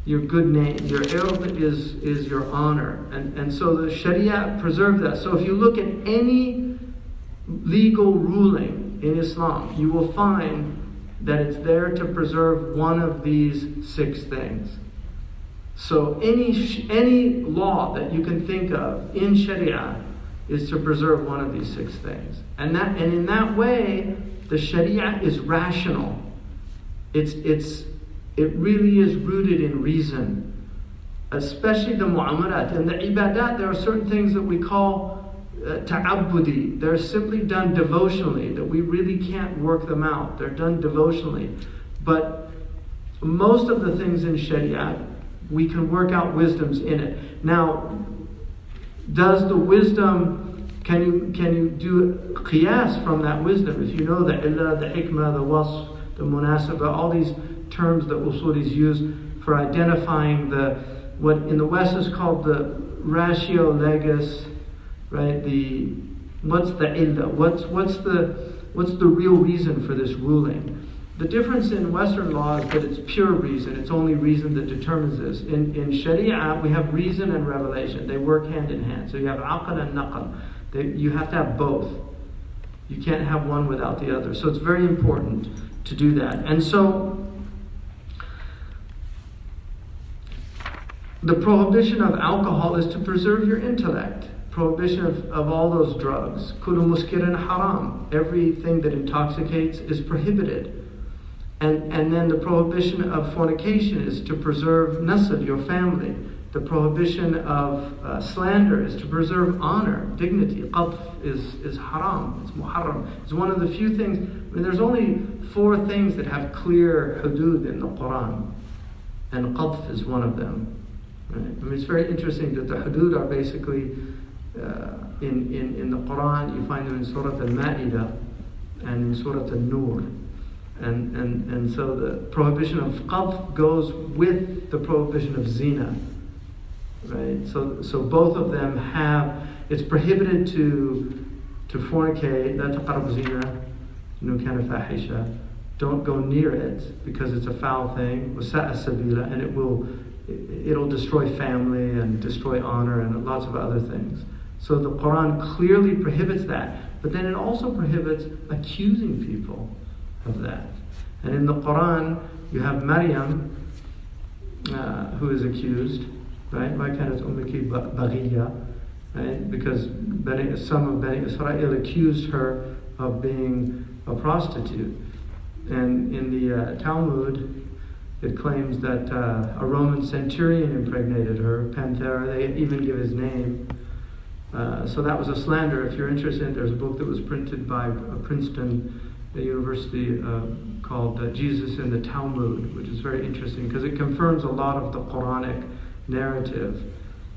your good name. Your ird is your honor. And so the Sharia preserved that. So if you look at any legal ruling in Islam, you will find that it's there to preserve one of these 6 things. So any law that you can think of in Sharia is to preserve one of these 6 things. And in that way, the Sharia is rational. It really is rooted in reason, especially the mu'amalat. And the ibadat, there are certain things that we call ta'abbudi. They're simply done devotionally, that we really can't work them out. They're done devotionally. But most of the things in Sharia, we can work out wisdoms in it. Now, does the wisdom, can you do qiyas from that wisdom? If you know the illah, the hikmah, the wasf, the munasabah, all these terms that usulis use for identifying what in the West is called the ratio legis, right? What's the illah? What's the real reason for this ruling? The difference in Western law is that it's pure reason. It's only reason that determines this. In Sharia, we have reason and revelation. They work hand in hand. So you have aql and naql. You have to have both. You can't have one without the other. So it's very important to do that. And so the prohibition of alcohol is to preserve your intellect. Prohibition of all those drugs. Kullu muskirin haram. Everything that intoxicates is prohibited. And then the prohibition of fornication is to preserve nasl, your family. The prohibition of slander is to preserve honor, dignity. Qadf is haram, it's muharram. It's one of the few things, there's only 4 things that have clear hudud in the Quran. And qadf is one of them. Right? It's very interesting that the hudud are basically, in the Quran, you find them in Surah Al-Ma'idah and in Surah Al-Nur. And so the prohibition of qadf goes with the prohibition of zina, right? So both of them have, it's prohibited to fornicate, la taqrabu zina, innahu kana fahisha. Don't go near it because it's a foul thing, wasa'a sabila, and it'll destroy family and destroy honor and lots of other things. So the Quran clearly prohibits that, but then it also prohibits accusing people of that. And in the Quran, you have Maryam, who is accused, right? Why can't it ummiki baghiya? Right? Because some of Bani Israel accused her of being a prostitute. And in the Talmud, it claims that a Roman centurion impregnated her, Panthera. They even give his name. So that was a slander. If you're interested, there's a book that was printed by Princeton University called Jesus in the Talmud, which is very interesting because it confirms a lot of the Quranic narrative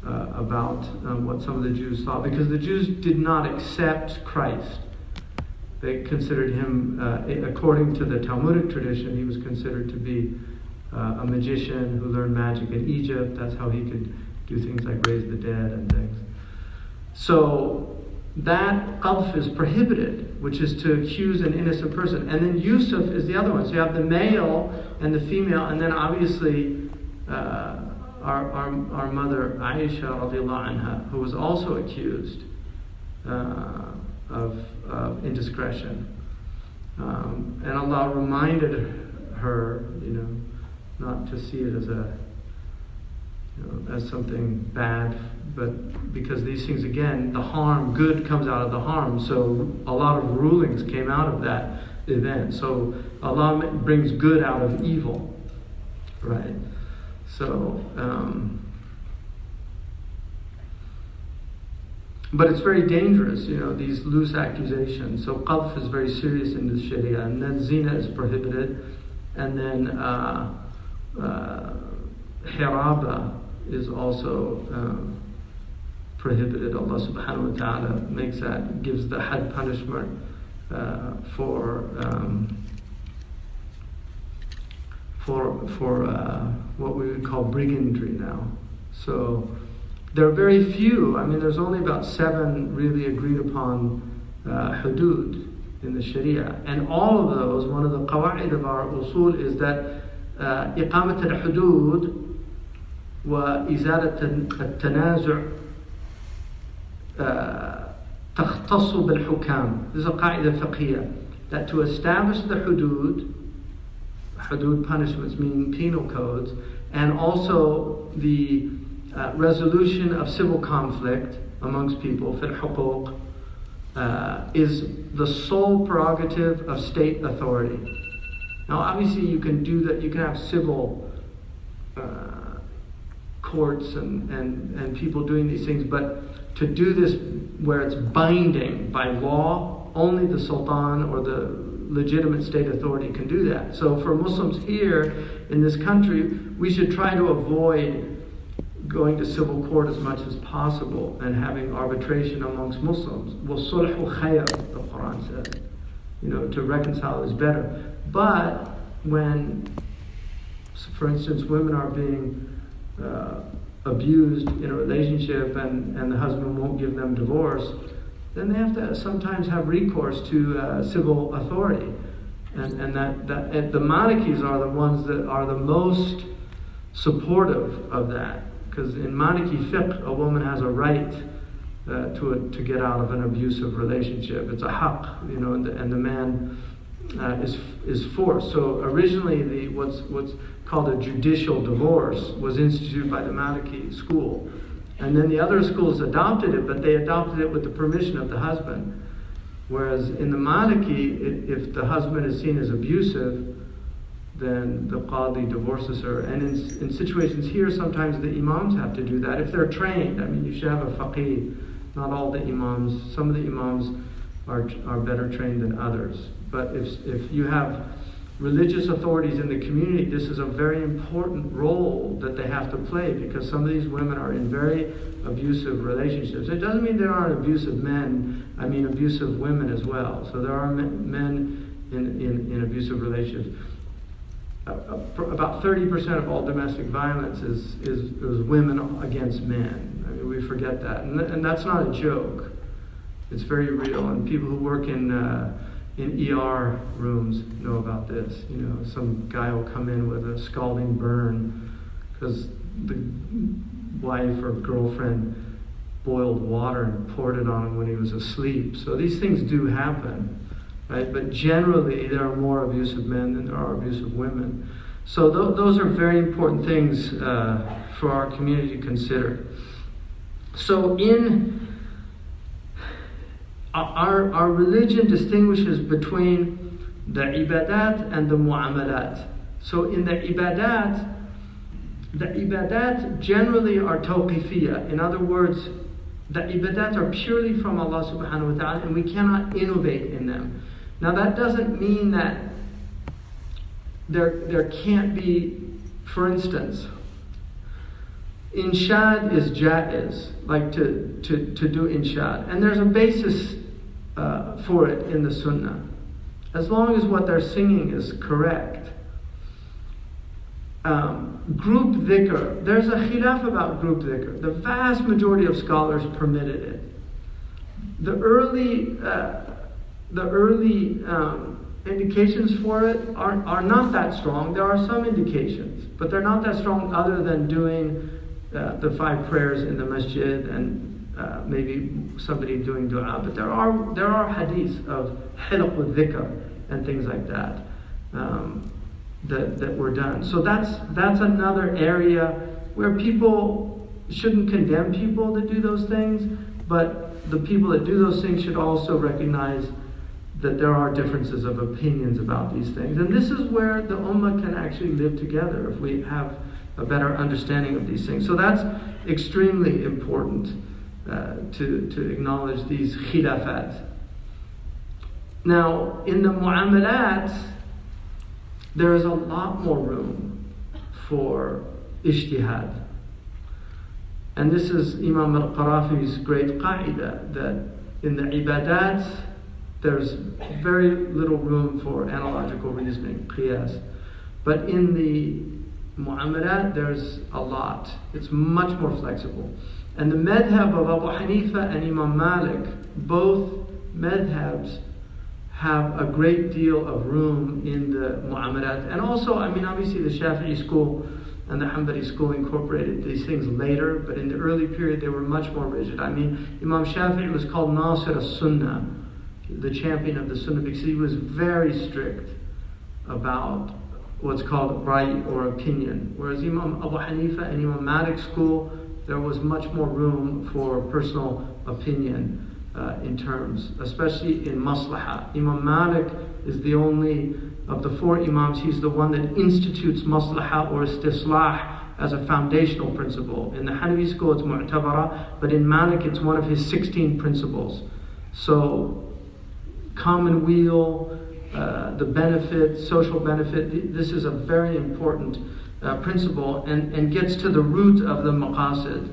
about what some of the Jews thought. Because the Jews did not accept Christ. They considered him, according to the Talmudic tradition, he was considered to be a magician who learned magic in Egypt. That's how he could do things like raise the dead and things. So that qadf is prohibited, which is to accuse an innocent person. And then Yusuf is the other one. So you have the male and the female, and then obviously our mother Aisha radiallahu anha, who was also accused of indiscretion. And Allah reminded her, not to see it as something bad, but because these things, again, the harm, good comes out of the harm. So a lot of rulings came out of that event. So Allah brings good out of evil, right? So, but it's very dangerous, these loose accusations. So qadf is very serious in the Sharia, and then zina is prohibited, and then hiraba is also prohibited. Allah subhanahu wa ta'ala gives the had punishment for what we would call brigandry now. So there are very few. There's only about 7 really agreed upon hudud in the Sharia, and all of those, one of the qawa'id of our usul is that iqamat al-hudud wa izalat al-tanazu' takhtassu bil-hukam. This is a qa'idah fiqhiyya, that to establish the hudud punishments, meaning penal codes, and also the resolution of civil conflict amongst people, fil huquq, is the sole prerogative of state authority. Now, obviously, you can do that. You can have civil courts and people doing these things, but to do this where it's binding by law, only the Sultan or the legitimate state authority can do that. So for Muslims here in this country, we should try to avoid going to civil court as much as possible and having arbitration amongst Muslims. وَالصُّلْحُ خَيْرٌ, the Quran says. To reconcile is better. But when, for instance, women are being abused in a relationship and the husband won't give them divorce, then they have to sometimes have recourse to civil authority. And the Malikis are the ones that are the most supportive of that. Because in Maliki fiqh, a woman has a right to get out of an abusive relationship. It's a haqq, and the man is forced. So originally, what's called a judicial divorce was instituted by the Maliki school, and then the other schools adopted it, but they adopted it with the permission of the husband. Whereas in the Maliki, if the husband is seen as abusive, then the qadi divorces her. And in situations here, sometimes the imams have to do that if they're trained. I mean, you should have a faqih. Not all the imams. Some of the imams are better trained than others. But if you have religious authorities in the community, this is a very important role that they have to play, because some of these women are in very abusive relationships. It doesn't mean there aren't abusive men. I mean abusive women as well. So there are men in abusive relationships. About 30% of all domestic violence is women against men. I mean, we forget that, and that's not a joke. It's very real, and people who work in ER rooms know about this. Some guy will come in with a scalding burn because the wife or girlfriend boiled water and poured it on him when he was asleep. So these things do happen. Right? But generally, there are more abusive men than there are abusive women. So those are very important things for our community to consider. So in our religion distinguishes between the ibadat and the mu'amalat. So in the ibadat generally are tawqifiyya. In other words, the ibadat are purely from Allah subhanahu wa ta'ala, and we cannot innovate in them. Now that doesn't mean that there can't be, for instance, inshad is jaiz, like to do inshad. And there's a basis for it in the sunnah. As long as what they're singing is correct. Group dhikr, there's a khilaf about group dhikr. The vast majority of scholars permitted it. The early indications for it are not that strong. There are some indications, but they're not that strong other than doing the 5 prayers in the masjid and maybe somebody doing dua. But there are hadiths of hilq dhikr and things like that that were done. So that's another area where people shouldn't condemn people that do those things, but the people that do those things should also recognize that there are differences of opinions about these things. And this is where the ummah can actually live together if we have a better understanding of these things. So that's extremely important to acknowledge these khilafat. Now, in the mu'amalat, there is a lot more room for ijtihad. And this is Imam al-Qarafi's great qaida, that in the ibadat, there's very little room for analogical reasoning, qiyas. But in the mu'amalat, there's a lot. It's much more flexible. And the madhab of Abu Hanifa and Imam Malik, both madhabs have a great deal of room in the mu'amalat. And also, obviously the Shafi'i school and the Hanbali school incorporated these things later, but in the early period they were much more rigid. Imam Shafi'i was called Nasir as-Sunnah, the champion of the Sunnah, because he was very strict about what's called right or opinion. Whereas Imam Abu Hanifa and Imam Malik's school, there was much more room for personal opinion in terms, especially in maslahah. Imam Malik is the only of the 4 imams, he's the one that institutes maslahah or istislah as a foundational principle. In the Hanafi school it's mu'tabara, but in Malik it's one of his 16 principles. So common weal, the benefit, social benefit, this is a very important principle and gets to the root of the Maqasid.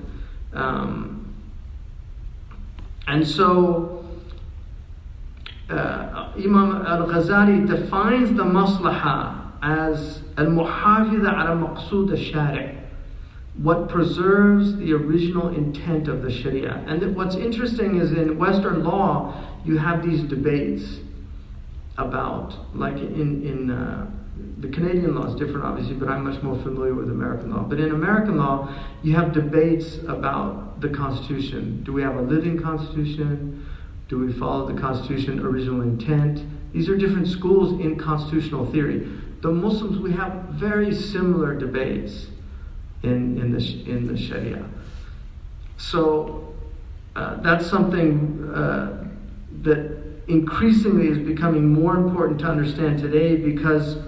And so Imam al-Ghazali defines the maslaha as al-muhafidha ala maqsood al-shari', what preserves the original intent of the Sharia. And what's interesting is in Western law, you have these debates about, like in the Canadian law is different obviously, but I'm much more familiar with American law. But in American law, you have debates about the Constitution. Do we have a living Constitution? Do we follow the Constitution original intent? These are different schools in constitutional theory. The Muslims, we have very similar debates in the Sharia. So that's something that increasingly is becoming more important to understand today, because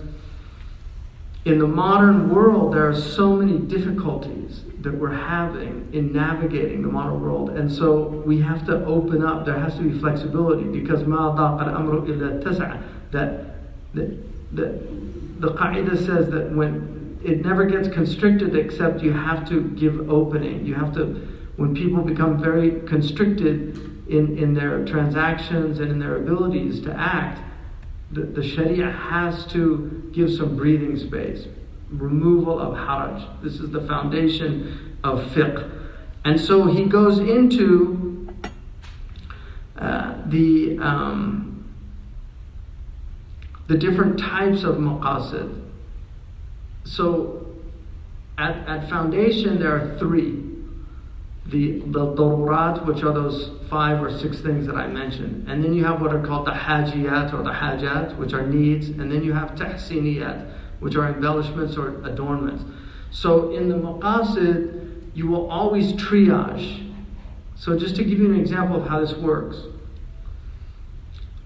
in the modern world there are so many difficulties that we're having in navigating the modern world, and so we have to open up. There has to be flexibility, because ma daqa al-amru illa tas'a, that the qaida says that when it never gets constricted, except you have to give opening. You have to, when people become very constricted in their transactions and in their abilities to act, the Sharia has to give some breathing space. Removal of haraj. This is the foundation of fiqh. And so he goes into the different types of maqasid. So at foundation there are three. The darurat, which are those 5 or 6 things that I mentioned. And then you have what are called the hajiyat or the hajat, which are needs. And then you have tahsiniyat, which are embellishments or adornments. So in the maqasid, you will always triage. So just to give you an example of how this works.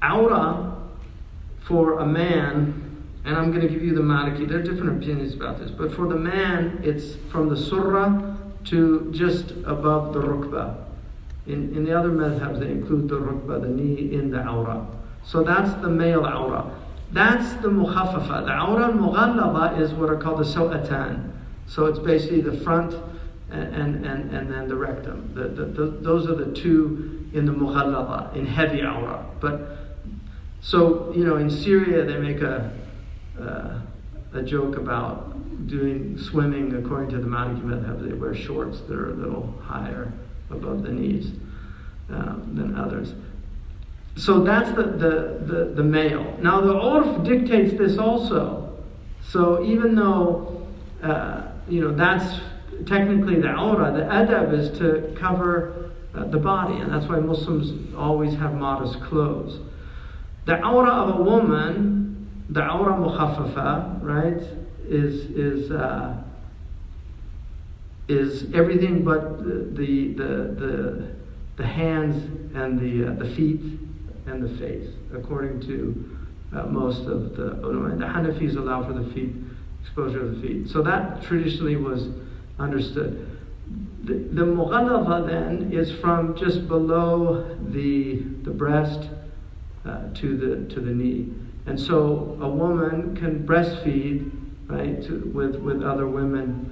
Awra for a man, and I'm going to give you the Maliki, there are different opinions about this, but for the man, it's from the surah to just above the rukbah. In the other madhabs, they include the rukbah, the knee, in the awra. So that's the male awra. That's the mukhaffafa. The awra al-mughallaba is what are called the sawatan. So it's basically the front and then the rectum. Those are the two in the mughallaba, in heavy awra. But so, in Syria they make a joke about doing swimming according to the Maliki madhab. They wear shorts that are a little higher above the knees than others. So that's the male. Now the urf dictates this also. So even though that's technically the awra, the adab is to cover the body, and that's why Muslims always have modest clothes. The awra of a woman, the awra mukhaffafa, right, is everything but the hands and the feet and the face, according to most of the ulama. And the Hanafis allow for the feet, exposure of the feet. So that traditionally was understood. The mughallaba then is from just below the breast to the knee. And so a woman can breastfeed, right, with other women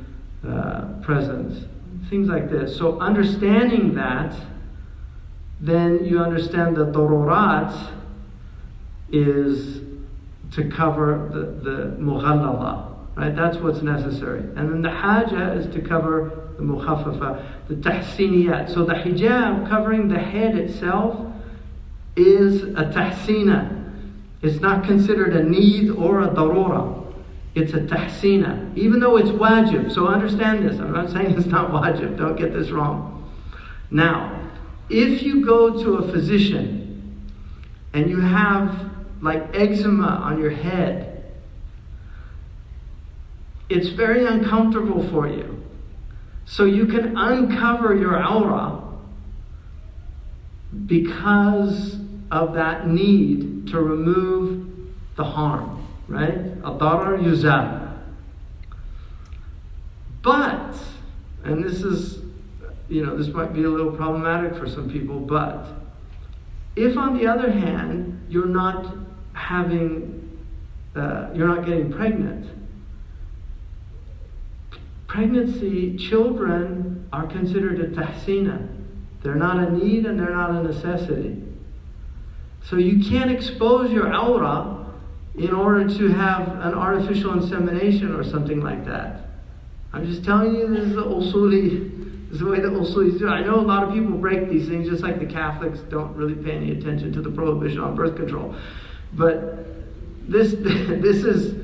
present, things like this. So understanding that, then you understand that darurat is to cover the mughallaba, right? That's what's necessary. And then the haja is to cover the mukhaffafa, the tahsiniyat. So the hijab, covering the head itself, is a tahsina. It's not considered a need or a darura. It's a tahsina, even though it's wajib. So understand this. I'm not saying it's not wajib. Don't get this wrong. Now, if you go to a physician and you have like eczema on your head, it's very uncomfortable for you. So you can uncover your awra because of that need to remove the harm, right? Ad-darar yuzal. But, and this is, this might be a little problematic for some people, but if on the other hand, you're not getting pregnant, pregnancy, children are considered a tahsina. They're not a need and they're not a necessity. So you can't expose your awra in order to have an artificial insemination or something like that. I'm just telling you, this is the usuli, this is the way the usulis do. I know a lot of people break these things, just like the Catholics don't really pay any attention to the prohibition on birth control. But this is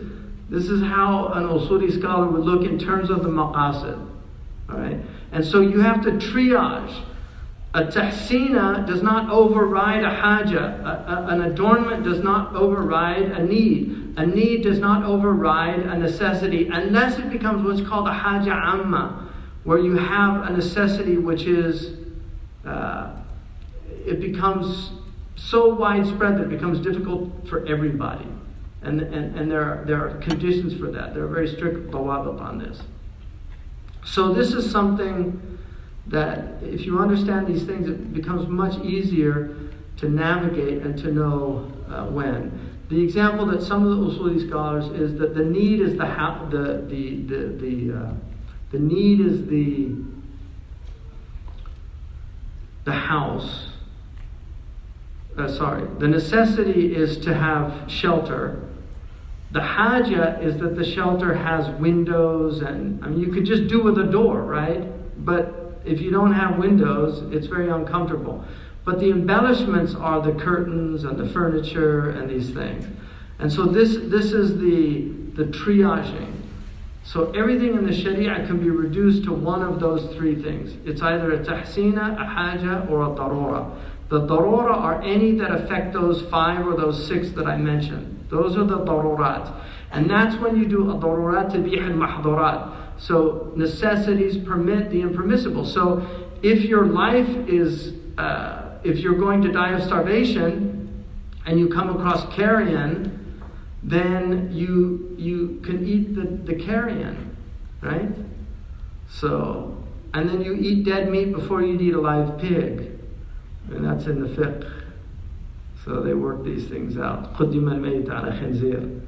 how an usuli scholar would look in terms of the maqasid. All right? And so you have to triage. A tahsina does not override a haja. An adornment does not override a need. A need does not override a necessity, unless it becomes what's called a haja amma, where you have a necessity which is, it becomes so widespread that it becomes difficult for everybody. And there are conditions for that. There are very strict dawabit on this. So this is something that if you understand these things, it becomes much easier to navigate and to know when. The example that some of the usuli scholars is that the need is the need is the house. The necessity is to have shelter. The haja is that the shelter has windows, and you could just do with a door, right? But if you don't have windows, it's very uncomfortable. But the embellishments are the curtains and the furniture and these things. And so this is the triaging. So everything in the Sharia can be reduced to one of those three things. It's either a tahsina, a haja, or a darura. The darura are any that affect those 5 or those 6 that I mentioned. Those are the darurat. And that's when you do a darurat tabih al-mahdurat. So necessities permit the impermissible. So if your life is, if you're going to die of starvation and you come across carrion, then you can eat the carrion, right? So, and then you eat dead meat before you eat a live pig. And that's in the fiqh. So they work these things out. قُدِّمَ الْمَيْتَ عَلَى خِنْزِيرٍ.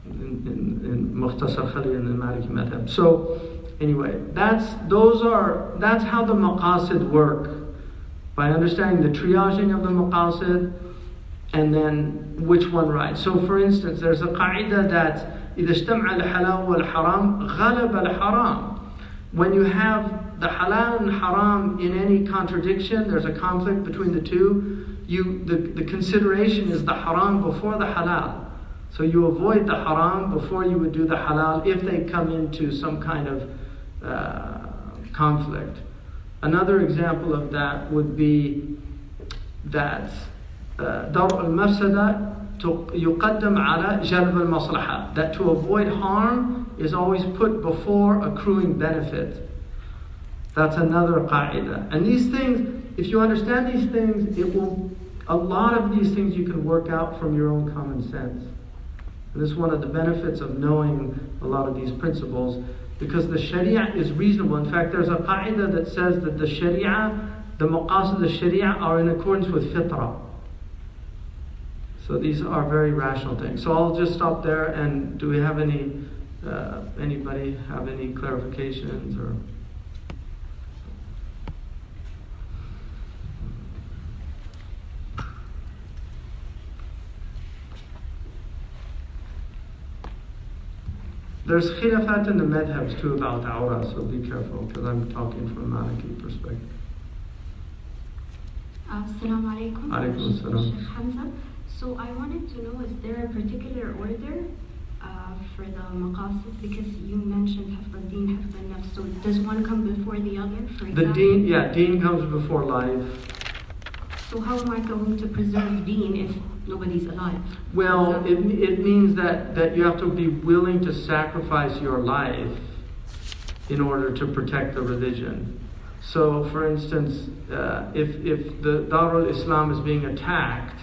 In Mukhtasar Khalil in the Maliki Madhab. So anyway, that's how the maqasid work, by understanding the triaging of the maqasid and then which one right. So for instance, there's a qaida that إذا اجتمع الحلال والحرام غلب الحرام. When you have the halal and haram in any contradiction, there's a conflict between the two, the consideration is the haram before the halal. So you avoid the haram before you would do the halal if they come into some kind of conflict. Another example of that would be that dar al-mafsada yuqaddam ala jalb al-maslaha. That to avoid harm is always put before accruing benefit. That's another qaida. And these things, if you understand these things, a lot of these things you can work out from your own common sense. And this is one of the benefits of knowing a lot of these principles, because the Sharia is reasonable. In fact, there's a qaida that says that the Sharia, the maqasid of the Sharia are in accordance with fitrah. So these are very rational things. So I'll just stop there. And do we have anybody have any clarifications or? There's khilafat in the madhabs too about awrah, so be careful, because I'm talking from a Maliki perspective. Assalamu alaikum. Alaikum assalam. Shaykh Hamza. So I wanted to know, is there a particular order for the maqasid? Because you mentioned hafz al-din, hafz al-nafs. So does one come before the other? For example? Deen comes before life. So how am I going to preserve deen if nobody's alive? Well, it means that you have to be willing to sacrifice your life in order to protect the religion. So, for instance, if the Darul Islam is being attacked,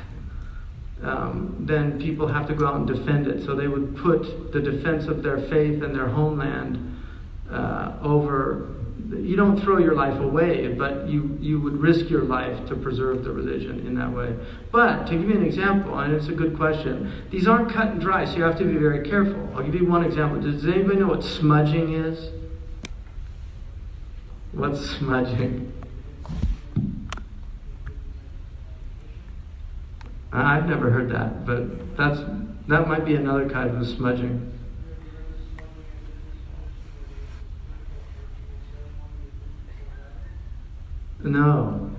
then people have to go out and defend it. So they would put the defense of their faith and their homeland over. You don't throw your life away, but you would risk your life to preserve the religion in that way. But to give you an example, and it's a good question, these aren't cut and dry, so you have to be very careful. I'll give you one example. Does anybody know what smudging is? What's smudging? I've never heard that, but that might be another kind of smudging. No.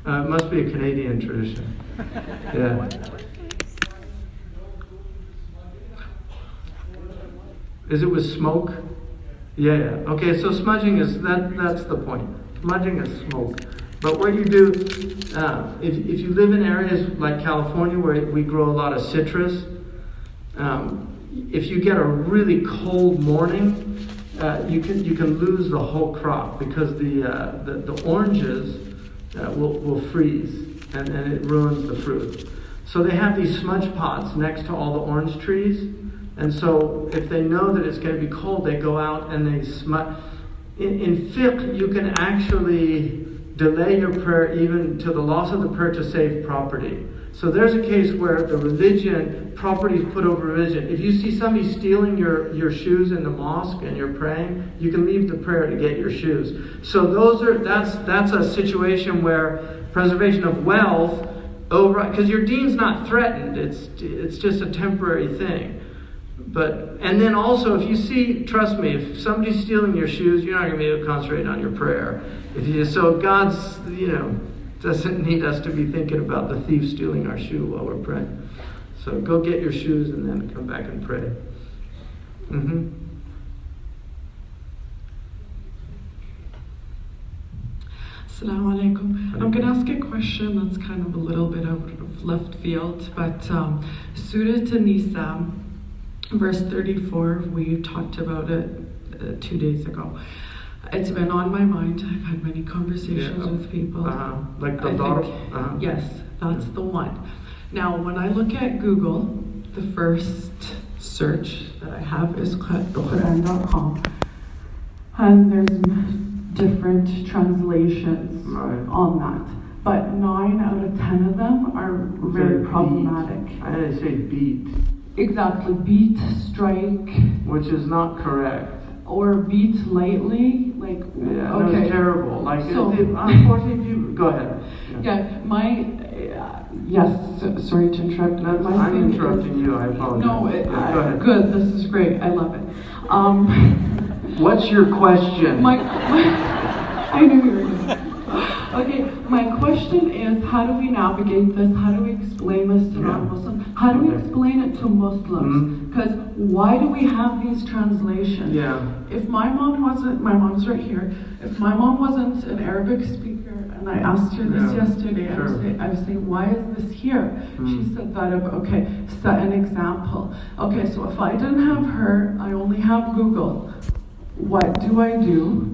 It must be a Canadian tradition. Yeah. Is it with smoke? Yeah. Okay, so smudging is, that's the point. Smudging is smoke. But what you do, if you live in areas like California where we grow a lot of citrus, if you get a really cold morning, you can lose the whole crop because the oranges will freeze and it ruins the fruit. So they have these smudge pots next to all the orange trees, and so if they know that it's going to be cold, they go out and they smudge. In fiqh, you can actually delay your prayer even to the loss of the prayer to save property. So there's a case where the religion, property is put over religion. If you see somebody stealing your shoes in the mosque and you're praying, you can leave the prayer to get your shoes. So that's a situation where preservation of wealth over, because your deen's not threatened. It's just a temporary thing. And then also, if you see, trust me, if somebody's stealing your shoes, you're not going to be able to concentrate on your prayer. So God's, doesn't need us to be thinking about the thief stealing our shoe while we're praying. So go get your shoes and then come back and pray. Assalamu alaikum. I'm going to ask a question that's kind of a little bit out of left field, but Surah An-Nisa, verse 34, we talked about it 2 days ago. It's been on my mind. I've had many conversations with people. Like the daughter? Yes, that's the one. Now, when I look at Google, the first search that I have is Quran.com. And there's different translations on that. But 9 out of 10 of them are very problematic. I had to say beat. Exactly, beat, strike. Which is not correct. Or beat lightly, like, yeah, okay. That's terrible. Like, unfortunately, people, go ahead. Sorry to interrupt. I'm interrupting you, I apologize. No, go ahead. Good, this is great, I love it. What's your question? I knew you were going to. Okay, my question is, how do we navigate this? How do we explain this to non-Muslims? How do we explain it to Muslims? Because why do we have these translations? Yeah. If my mom's right here, if my mom wasn't an Arabic speaker, and I asked her this yesterday, I was saying, why is this here? She said that, set an example. Okay, so if I didn't have her, I only have Google. What do I do?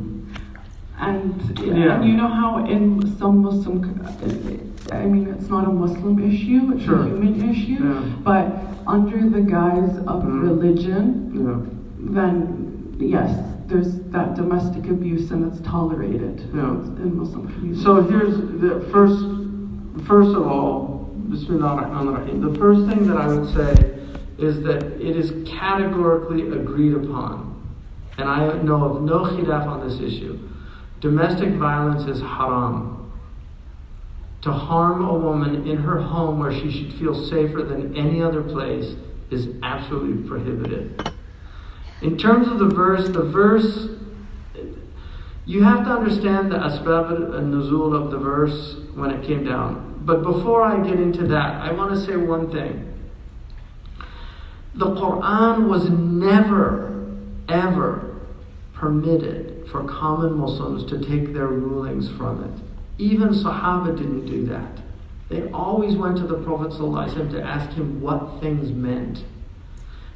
And you know how in some Muslim, it's not a Muslim issue, it's a human issue, but under the guise of religion, then yes, there's that domestic abuse and it's tolerated in Muslim communities. So here's the first of all, Bismillah ar-Rahman ar-Rahim. The first thing that I would say is that it is categorically agreed upon, and I know of no khilaf on this issue. Domestic violence is haram. To harm a woman in her home where she should feel safer than any other place is absolutely prohibited. In terms of the verse, you have to understand the asbab al-nuzul of the verse when it came down. But before I get into that, I want to say one thing. The Quran was never, ever permitted for common Muslims to take their rulings from it. Even Sahaba didn't do that. They always went to the Prophet ﷺ to ask him what things meant.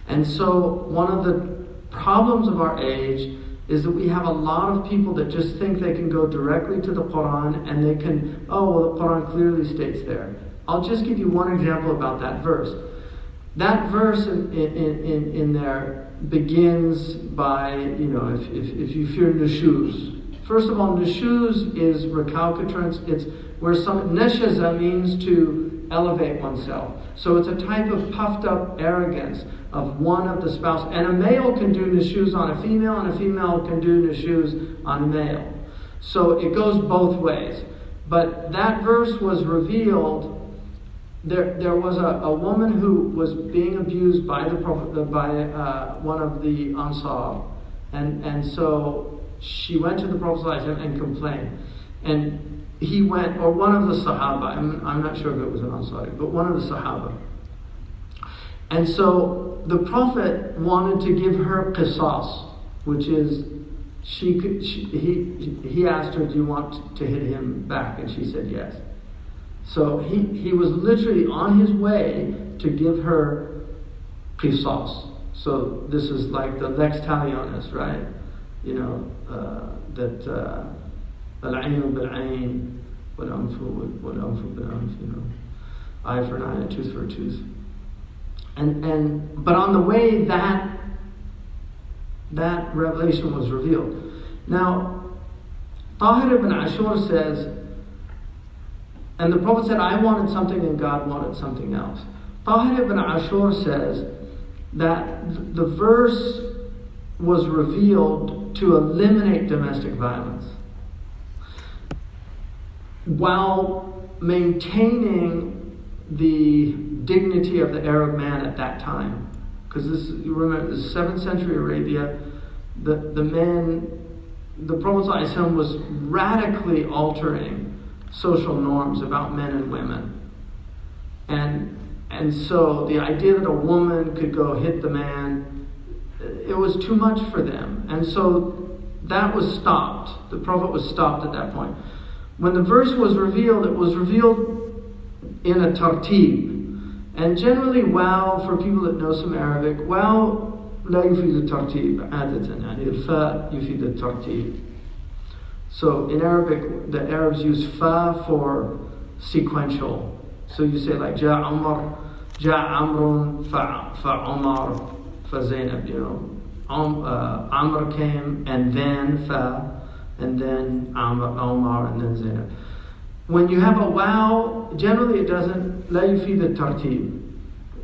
And so one of the problems of our age is that we have a lot of people that just think they can go directly to the Quran and they can, oh, well, the Quran clearly states there. I'll just give you one example about that verse. That verse in there begins by, if you fear nushuz. First of all, nushuz is recalcitrance. It's where neshaza means to elevate oneself. So it's a type of puffed up arrogance of one of the spouse. And a male can do nushuz on a female, and a female can do nushuz on a male. So it goes both ways. But that verse was revealed. There was a woman who was being abused by the Prophet, by one of the Ansar, and so she went to the Prophet and complained, and he went, or one of the Sahaba, I'm not sure if it was an Ansari, but one of the Sahaba, and so the Prophet wanted to give her qisas, which is he asked her, do you want to hit him back? And she said yes. So he was literally on his way to give her qisas. So this is like the lex talionis, right? That al-aynu bil-ayn, wal-anfu bil-anf, eye for an eye, a tooth for a tooth. But on the way that revelation was revealed. Now, Tahir ibn Ashur says, and the Prophet said, I wanted something and God wanted something else. Tahir ibn Ashur says that the verse was revealed to eliminate domestic violence while maintaining the dignity of the Arab man at that time. Because you remember, this is 7th century Arabia, the Prophet ﷺ was radically altering social norms about men and women. And so the idea that a woman could go hit the man, it was too much for them. And so that was stopped. The Prophet was stopped at that point. When the verse was revealed, it was revealed in a tartib. And generally, for people that know some Arabic, لا يفيد الترتيب عادة, يعني الفاء يفيد الترتيب. So in Arabic, the Arabs use fa for sequential. So you say like جاء عمر, جاء عمرو فعمر فزينب. Amr came and then fa, and then Omar, and then Zainab. When you have a waw, generally it doesn't لا يفيد الترتيب.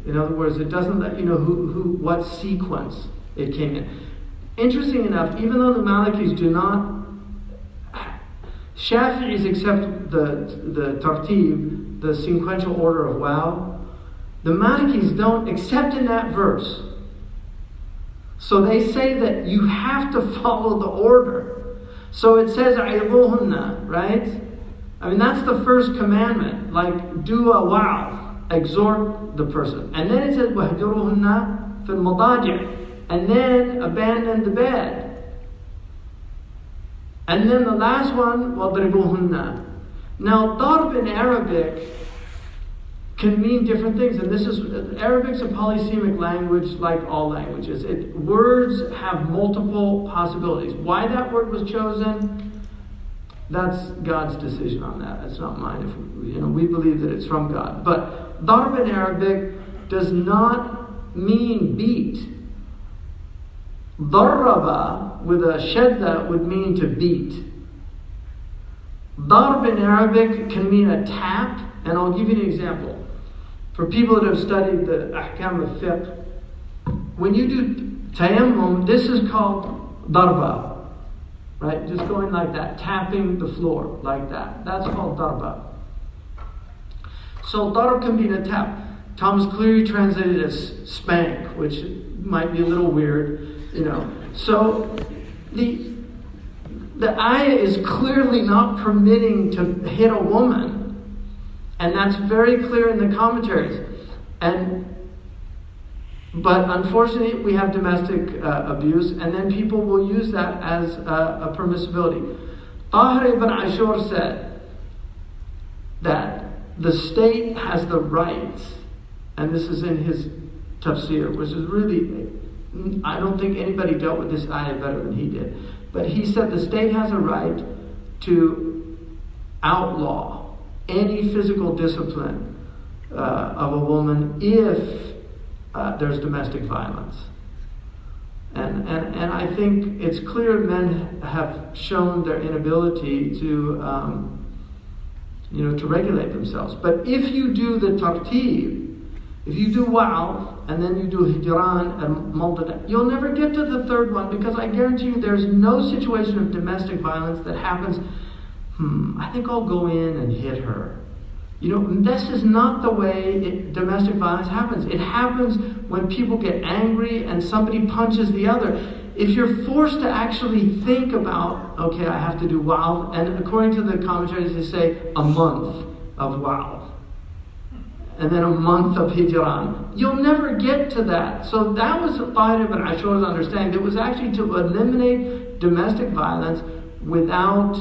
In other words, it doesn't let you know what sequence it came in. Interesting enough, even though the Malikis do not, Shafi'is accept the tartib, the sequential order of waw, the Malikis don't, except in that verse. So they say that you have to follow the order. So it says عِظُوهُنَّ, right? I mean, that's the first commandment. Like, do a wa'af, exhort the person. And then it says وَهْجُرُهُنَّ فِي الْمَضَاجِعِ, and then abandon the bed. And then the last one, وَضْرِبُوهُنَّ. Now, darb in Arabic can mean different things. And Arabic's a polysemic language like all languages. Words have multiple possibilities. Why that word was chosen, that's God's decision on that. That's not mine. We believe that it's from God. But darb in Arabic does not mean beat. Darraba with a shadda would mean to beat. Darb in Arabic can mean a tap, and I'll give you an example. For people that have studied the ahkam of fiqh, when you do tayammum, this is called darba. Right? Just going like that, tapping the floor like that. That's called darba. So darb can be a tap. Thomas Cleary translated as spank, which might be a little weird, So the ayah is clearly not permitting to hit a woman. And that's very clear in the commentaries. But unfortunately, we have domestic abuse, and then people will use that as a permissibility. Tahir ibn Ashur said that the state has the right, and this is in his tafsir, which is really I don't think anybody dealt with this ayah better than he did. But he said the state has a right to outlaw any physical discipline of a woman if there's domestic violence. And I think it's clear men have shown their inability to regulate themselves. But if you do the tartib, if you do wa'al, and then you do hijran and mawdada, you'll never get to the third one, because I guarantee you there's no situation of domestic violence that happens, I think I'll go in and hit her. This is not the way domestic violence happens. It happens when people get angry and somebody punches the other. If you're forced to actually think about, okay, I have to do wa'al, and according to the commentaries they say a month of wa'al, and then a month of hijran, you'll never get to that. So that was Tahir ibn Ashur's understanding. It was actually to eliminate domestic violence without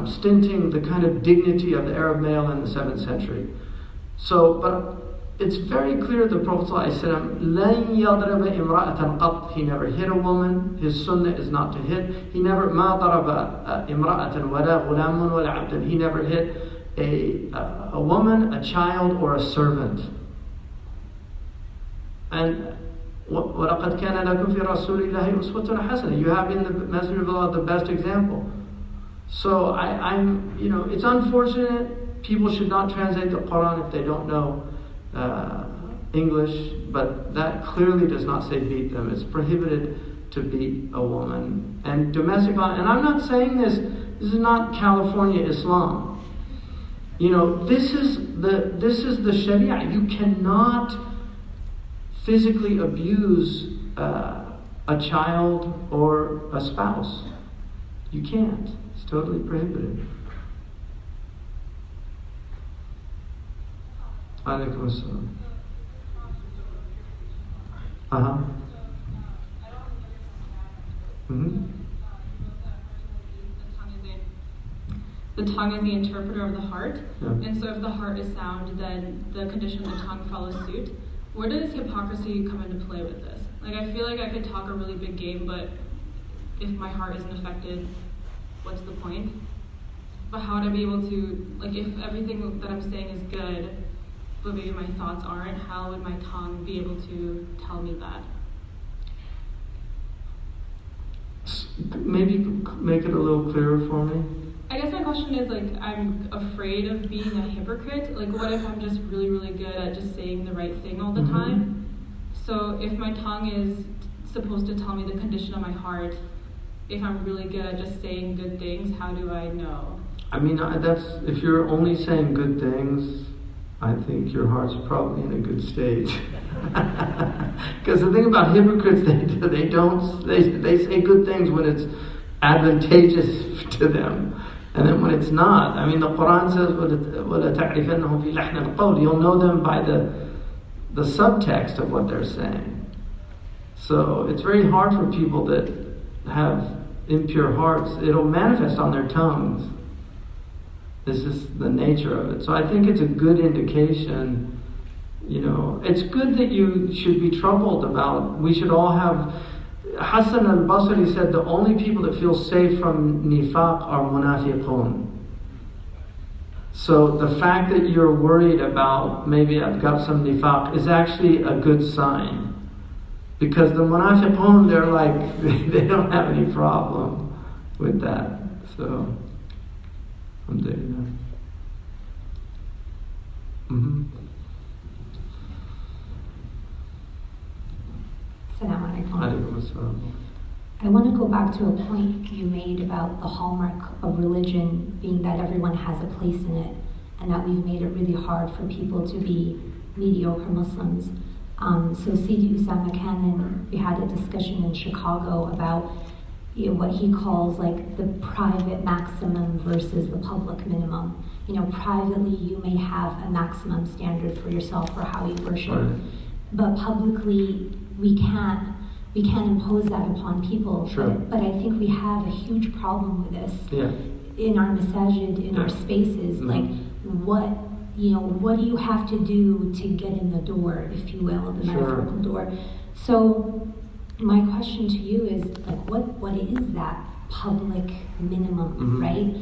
stinting the kind of dignity of the Arab male in the 7th century. So, but it's very clear the Prophet ﷺ, لَنْ يَضْرَبَ إِمْرَأَةً قَطْ, he never hit a woman. His sunnah is not to hit. He never مَا ضَرَبَ إِمْرَأَةً وَلَا غُلَامٌ وَلَا عَبْدٌ. He never hit a woman, a child, or a servant. And وَلَقَدْ كَانَ لَكُمْ فِي رَسُولِ اللَّهِ أُسْوَةٌ حَسَنَةٌ. You have in the Messenger of Allah the best example. So I'm it's unfortunate. People should not translate the Quran if they don't know English, but that clearly does not say beat them. It's prohibited to beat a woman. And domestic violence, and I'm not saying this is not California Islam. This is the Sharia. You cannot physically abuse a child or a spouse. You can't. It's totally prohibited. Alaikum assalam. The tongue is the interpreter of the heart, Yeah. and so if the heart is sound, then the condition of the tongue follows suit. Where does hypocrisy come into play with this? I feel like I could talk a really big game, but if my heart isn't affected, what's the point? But how would I be able to, if everything that I'm saying is good, but maybe my thoughts aren't, how would my tongue be able to tell me that? Maybe make it a little clearer for me. I guess my question is, I'm afraid of being a hypocrite. What if I'm just really, really good at just saying the right thing all the time? So if my tongue is supposed to tell me the condition of my heart, if I'm really good at just saying good things, how do I know? That's, if you're only saying good things, I think your heart's probably in a good state. Because the thing about hypocrites, they say good things when it's advantageous to them. And then when it's not, the Quran says, وَلَا تَعْرِفَنَّهُمْ فِي لَحْنِ الْقَوْلِ. You'll know them by the subtext of what they're saying. So it's very hard for people that have impure hearts. It'll manifest on their tongues. This is the nature of it. So I think it's a good indication. It's good that you should be troubled about. We should all have. Hassan al-Basri said the only people that feel safe from nifaq are munafiqun. So the fact that you're worried about maybe I've got some nifaq is actually a good sign. Because the munafiqun, they don't have any problem with that. So, alhamdulillah. Assalamu alaikum. I want to go back to a point you made about the hallmark of religion being that everyone has a place in it, and that we've made it really hard for people to be mediocre Muslims. So Sidi Usama Khan, we had a discussion in Chicago about what he calls the private maximum versus the public minimum. Privately you may have a maximum standard for yourself for how you worship, Right. But publicly we can't impose that upon people. Sure. But I think we have a huge problem with this Yeah. in our masajid, in our spaces. Mm-hmm. What what do you have to do to get in the door, if you will, the metaphorical door. So my question to you is, like, what is that public minimum, right?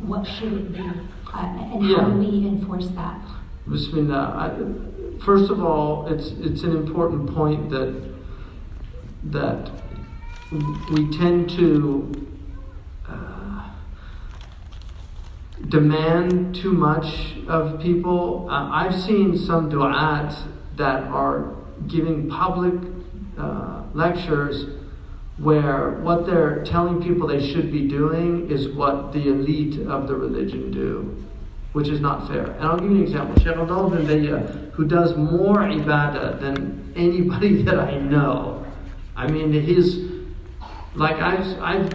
What should it be? And how do we enforce that? Bismillah. First of all, it's an important point that we tend to demand too much of people. I've seen some du'at that are giving public lectures where what they're telling people they should be doing is what the elite of the religion do, which is not fair. And I'll give you an example. Shaykh Hamza Yusuf, who does more ibadah than anybody that I know. I mean, I've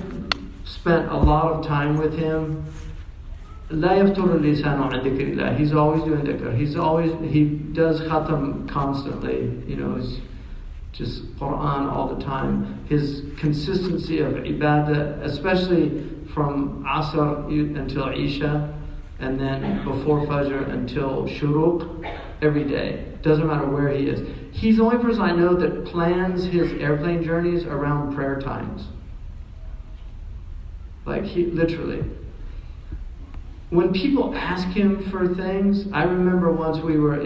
spent a lot of time with him. لا يفتر اللسان عن ذكر الله. He's always doing dhikr. He does khatam constantly. He's just Quran all the time. His consistency of ibadah, especially from Asr until Isha, and then before Fajr until Shuruq, every day. Doesn't matter where he is. He's the only person I know that plans his airplane journeys around prayer times. Like, he literally. When people ask him for things, I remember once we were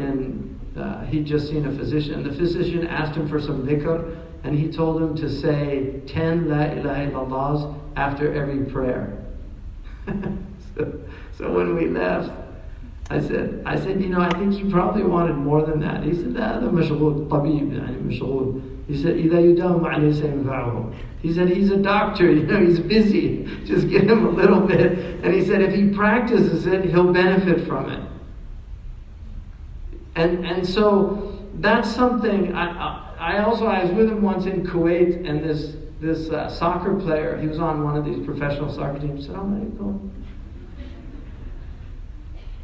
he'd just seen a physician. The physician asked him for some dhikr, and he told him to say 10 La ilaha illallahs after every prayer. So when we left, I said, I think he probably wanted more than that. He said, هذا مشغول طبيب يعني مشغول. He said, إذا يداوم عليه سينفعه. He said, he's a doctor, he's busy. Just give him a little bit. And he said, if he practices it, he'll benefit from it. And so that's something. I was with him once in Kuwait, and this soccer player, he was on one of these professional soccer teams. Assalamu alaikum.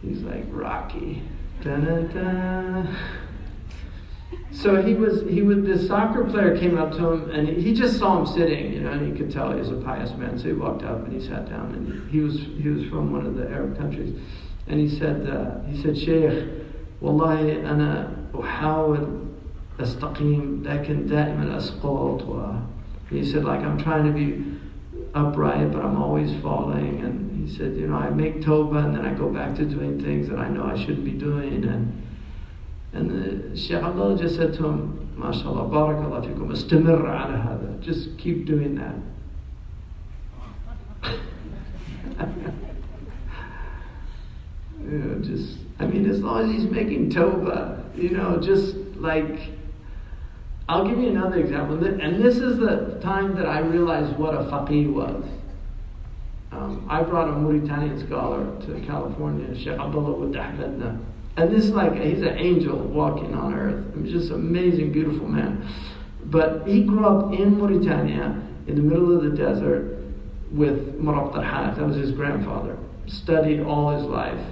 He's like, Rocky. Da-da-da. So this soccer player came up to him, and he just saw him sitting, and he could tell he was a pious man. So he walked up and he sat down, and he was from one of the Arab countries, and he said, Shaykh, wallahi ana uhawil astaqim, lakin da'iman asqat. He said, like, I'm trying to be upright, but I'm always falling. And he said, I make tawbah, and then I go back to doing things that I know I shouldn't be doing. And the Shaykh Abdullah just said to him, MashaAllah, barakallah fikum, istamir ala hada. Just keep doing that. As long as he's making tawbah, just like, I'll give you another example. And this is the time that I realized what a faqih was. I brought a Mauritanian scholar to California, Shaykh Abdullah Wad Ahmedna. And this, he's an angel walking on earth. Just an amazing, beautiful man. But he grew up in Mauritania, in the middle of the desert, with Marab Tarhat. That was his grandfather. Studied all his life.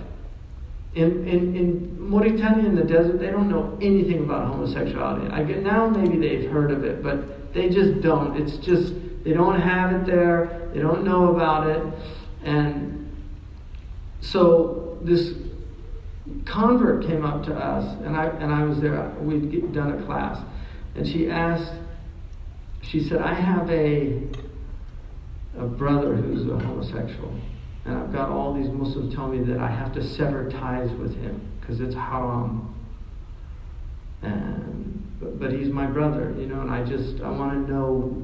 In Mauritania, in the desert, they don't know anything about homosexuality. Now maybe they've heard of it, but they just don't. It's just, they don't have it there. They don't know about it. And so this convert came up to us, and I was there. We'd done a class, and she said, I have a brother who's a homosexual, and I've got all these Muslims telling me that I have to sever ties with him because it's haram. But he's my brother, and I want to know,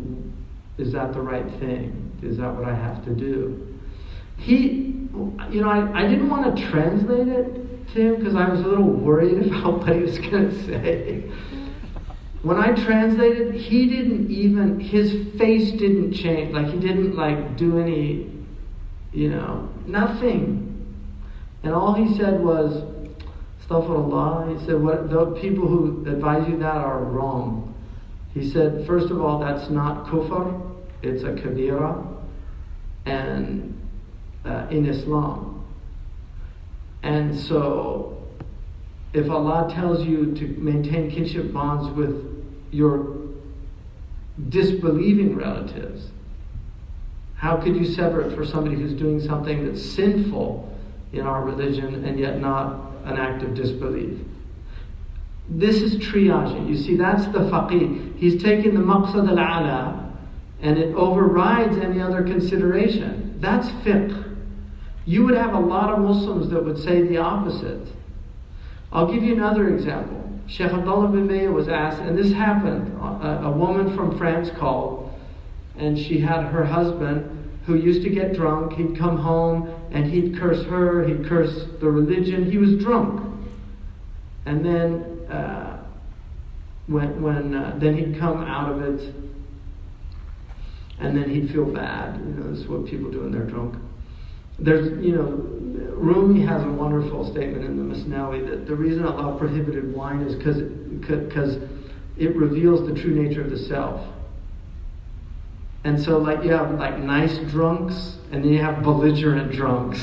is that the right thing? Is that what I have to do? I didn't want to translate it to him because I was a little worried about what he was going to say. When I translated, his face didn't change. Like, he didn't do any, nothing. And all he said was, Astaghfirullah. He said, the people who advise you that are wrong. He said, first of all, that's not kufr, it's a kabira, and in Islam. And so, if Allah tells you to maintain kinship bonds with your disbelieving relatives, how could you sever it for somebody who's doing something that's sinful in our religion and yet not an act of disbelief. This is triaging. You see, that's the faqih. He's taken the maqsad al-ala and it overrides any other consideration. That's fiqh. You would have a lot of Muslims that would say the opposite. I'll give you another example. Shaykh Abdullah bin Bayyah was asked, and this happened, a woman from France called, and she had her husband who used to get drunk. He'd come home and he'd curse her, he'd curse the religion. He was drunk. And then then he'd come out of it and then he'd feel bad. This is what people do when they're drunk. There's, Rumi has a wonderful statement in the Masnawi that the reason Allah prohibited wine is because it reveals the true nature of the self. And so you have nice drunks and then you have belligerent drunks.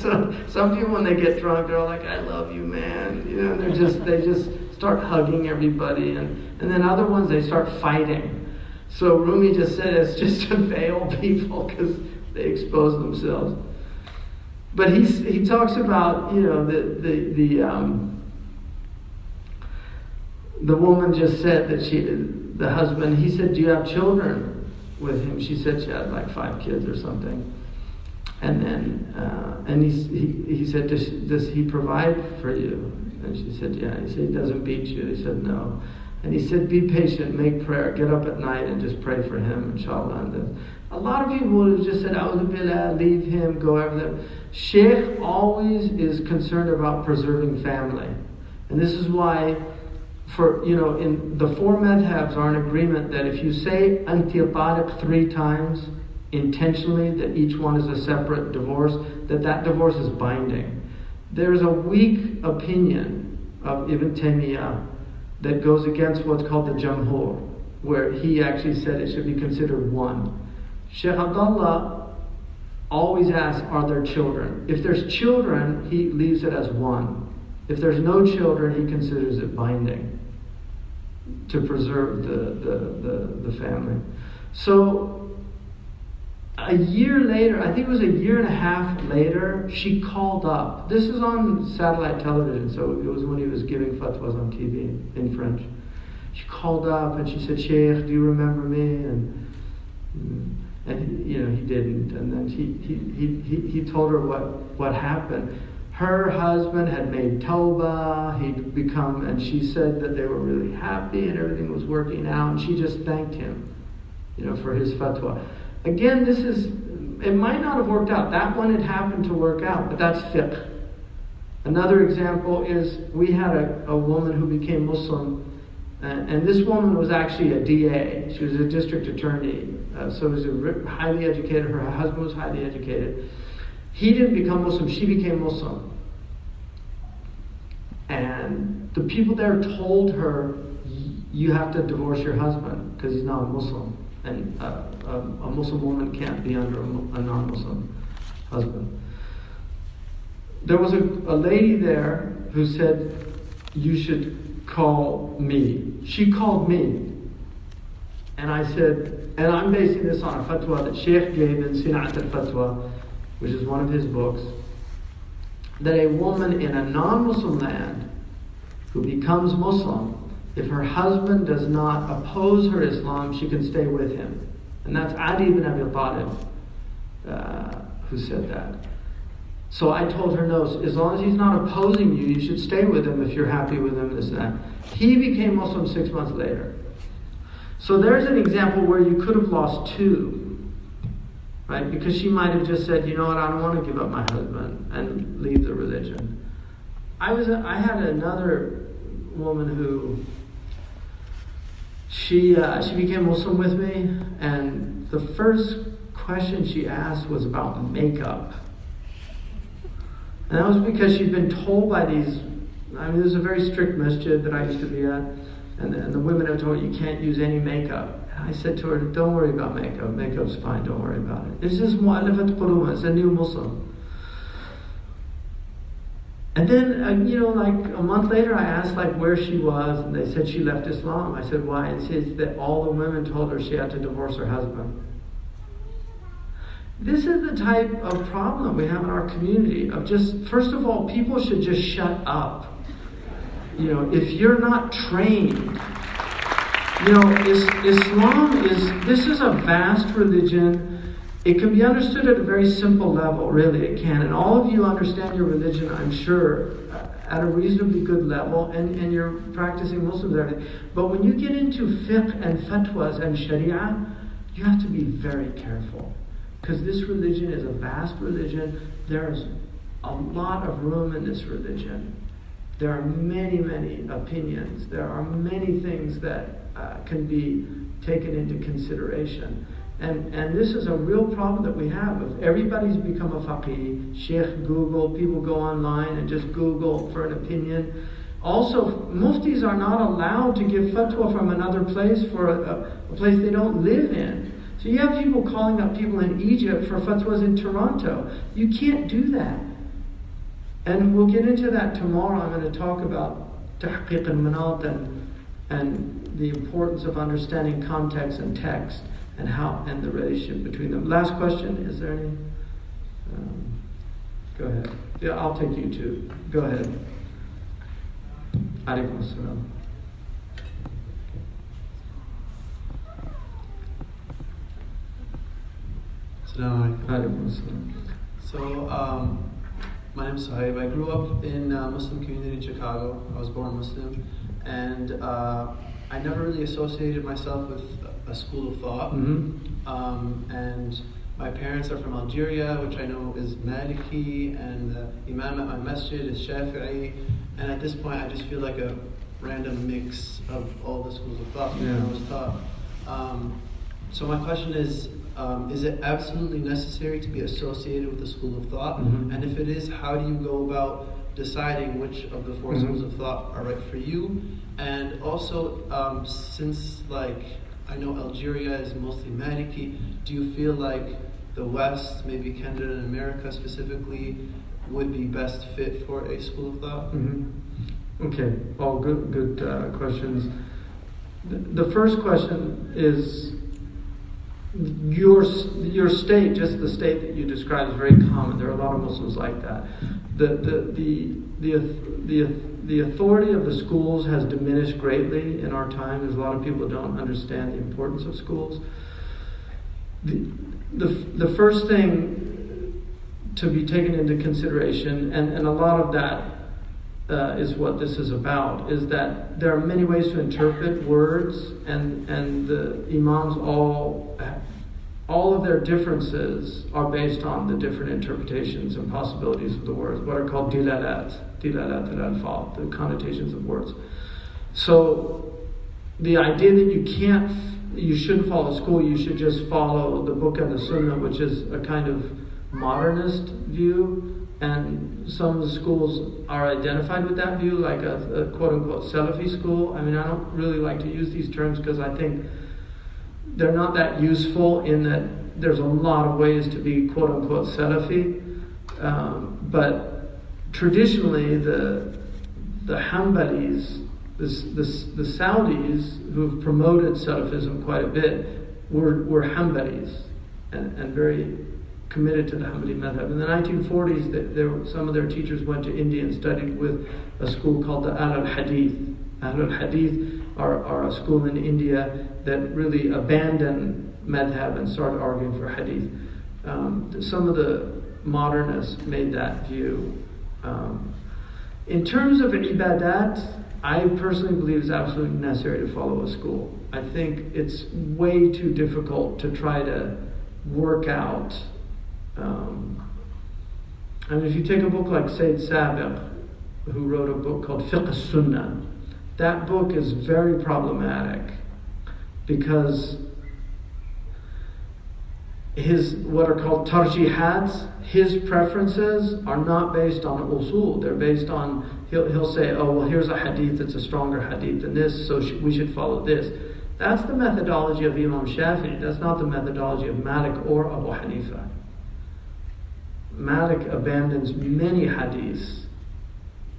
So some people when they get drunk they're all like, I love you, man. And they just start hugging everybody, and then other ones they start fighting. So Rumi just said it's just to veil people because they expose themselves. But he talks about the woman just said that the husband, he said, do you have children with him? She said she had 5 kids or something. And then and he said, does he provide for you? And she said, yeah. He said, he doesn't beat you? He said, no. And he said, be patient, make prayer, get up at night and just pray for him, inshallah. And a lot of people would have just said, A'udhu billah, leave him, go over there. Shaykh always is concerned about preserving family. And this is why, in the 4 madhabs are in agreement that if you say anti tariq 3 times, intentionally, that each one is a separate divorce, that divorce is binding. There's a weak opinion of Ibn Taymiyyah that goes against what's called the Jamhur, where he actually said it should be considered 1. Shaykh Abdullah always asks, are there children? If there's children, he leaves it as 1. If there's no children, he considers it binding to preserve the family. So a year later, I think it was a year and a half later, she called up. This is on satellite television, so it was when he was giving fatwas on TV in French. She called up and she said, Shaykh, do you remember me? And he didn't. And then he told her what happened. Her husband had made tawbah, and she said that they were really happy and everything was working out, and she just thanked him, for his fatwa. Again, it might not have worked out. That one had happened to work out, but that's fiqh. Another example is we had a woman who became Muslim, and this woman was actually a DA. She was a district attorney, so was highly educated. Her husband was highly educated. He didn't become Muslim, she became Muslim. And the people there told her, you have to divorce your husband because he's not a Muslim. And a Muslim woman can't be under a non-Muslim husband. There was a lady there who said, you should call me. She called me. And I said, and I'm basing this on a fatwa that Shaykh gave in Sina'at al-Fatwa, which is one of his books, that a woman in a non-Muslim land who becomes Muslim, if her husband does not oppose her Islam, she can stay with him. And that's Ali ibn Abi Talib who said that. So I told her, no, as long as he's not opposing you, you should stay with him if you're happy with him, this and that. He became Muslim 6 months later. So there's an example where you could have lost 2, right? Because she might have just said, you know what, I don't want to give up my husband and leave the religion. I had another woman who she became Muslim with me, and the first question she asked was about makeup. And that was because she'd been told by there's a very strict masjid that I used to be at, and the women have told her, you can't use any makeup. And I said to her, don't worry about makeup. Makeup's fine, don't worry about it. This is mu'allafat qulub, it's a new Muslim. And then, a month later, I asked where she was, and they said she left Islam. I said, why? And she said that all the women told her she had to divorce her husband. This is the type of problem we have in our community of just, first of all, people should just shut up. You know, if you're not trained, you know, Islam this is a vast religion. It can be understood at a very simple level, really, it can. And all of you understand your religion, I'm sure, at a reasonably good level, and you're practicing Muslims and everything. But when you get into fiqh and fatwas and sharia, you have to be very careful. Because this religion is a vast religion. There's a lot of room in this religion. There are many, many opinions. There are many things that can be taken into consideration. And this is a real problem that we have. If everybody's become a faqih, sheikh, Google, people go online and just Google for an opinion. Also, muftis are not allowed to give fatwa from another place for a place they don't live in. So you have people calling up people in Egypt for fatwas in Toronto. You can't do that. And we'll get into that tomorrow. I'm going to talk about tahqiq al-manat and the importance of understanding context and text and the relationship between them. Last question, is there any? Go ahead. Yeah, I'll take you too. Go ahead. Alaikum assalam. So, my name is Sahib. I grew up in a Muslim community in Chicago. I was born Muslim, and I never really associated myself with a school of thought. And my parents are from Algeria, which I know is Maliki, and the Imam at my masjid is Shafi'i. And at this point, I just feel like a random mix of all the schools of thought that I was taught. So my question is it absolutely necessary to be associated with a school of thought? And if it is, how do you go about deciding which of the four schools of thought are right for you? And also, since I know Algeria is mostly Maliki, do you feel like the West, maybe Canada and America specifically, would be best fit for a school of thought? Okay, all good questions. The first question is, your state, just the state that you described, is very common. There are a lot of Muslims like that. The authority of the schools has diminished greatly in our time. There's a lot of people who don't understand the importance of schools. The first thing to be taken into consideration, and a lot of that is what this is about, is that there are many ways to interpret words, and the imams all of their differences are based on the different interpretations and possibilities of the words, what are called dilalat al-alfaz, the connotations of words. So the idea that you shouldn't follow school, you should just follow the book and the sunnah, which is a kind of modernist view, and some of the schools are identified with that view, like a quote-unquote Salafi school. I mean, I don't really like to use these terms because I think they're not that useful, in that there's a lot of ways to be quote-unquote Salafi. But traditionally, the Hanbalis, the Saudis, who've promoted Salafism quite a bit, were Hanbalis and very committed to the Hanbali madhab. In the 1940s, some of their teachers went to India and studied with a school called the al-Hadith. Al-Hadith are a school in India that really abandoned madhab and started arguing for hadith. Some of the modernists made that view. In terms of ibadat, I personally believe it's absolutely necessary to follow a school. I think it's way too difficult to try to work out. I mean, if you take a book like Sayyid Sabiq, who wrote a book called Fiqh al-Sunnah, that book is very problematic because his, what are called tarjihats, his preferences are not based on usul. They're based on, he'll say, oh, well, here's a hadith that's a stronger hadith than this, so we should follow this. That's the methodology of Imam Shafi'i. That's not the methodology of Malik or Abu Hanifa. Malik abandons many hadiths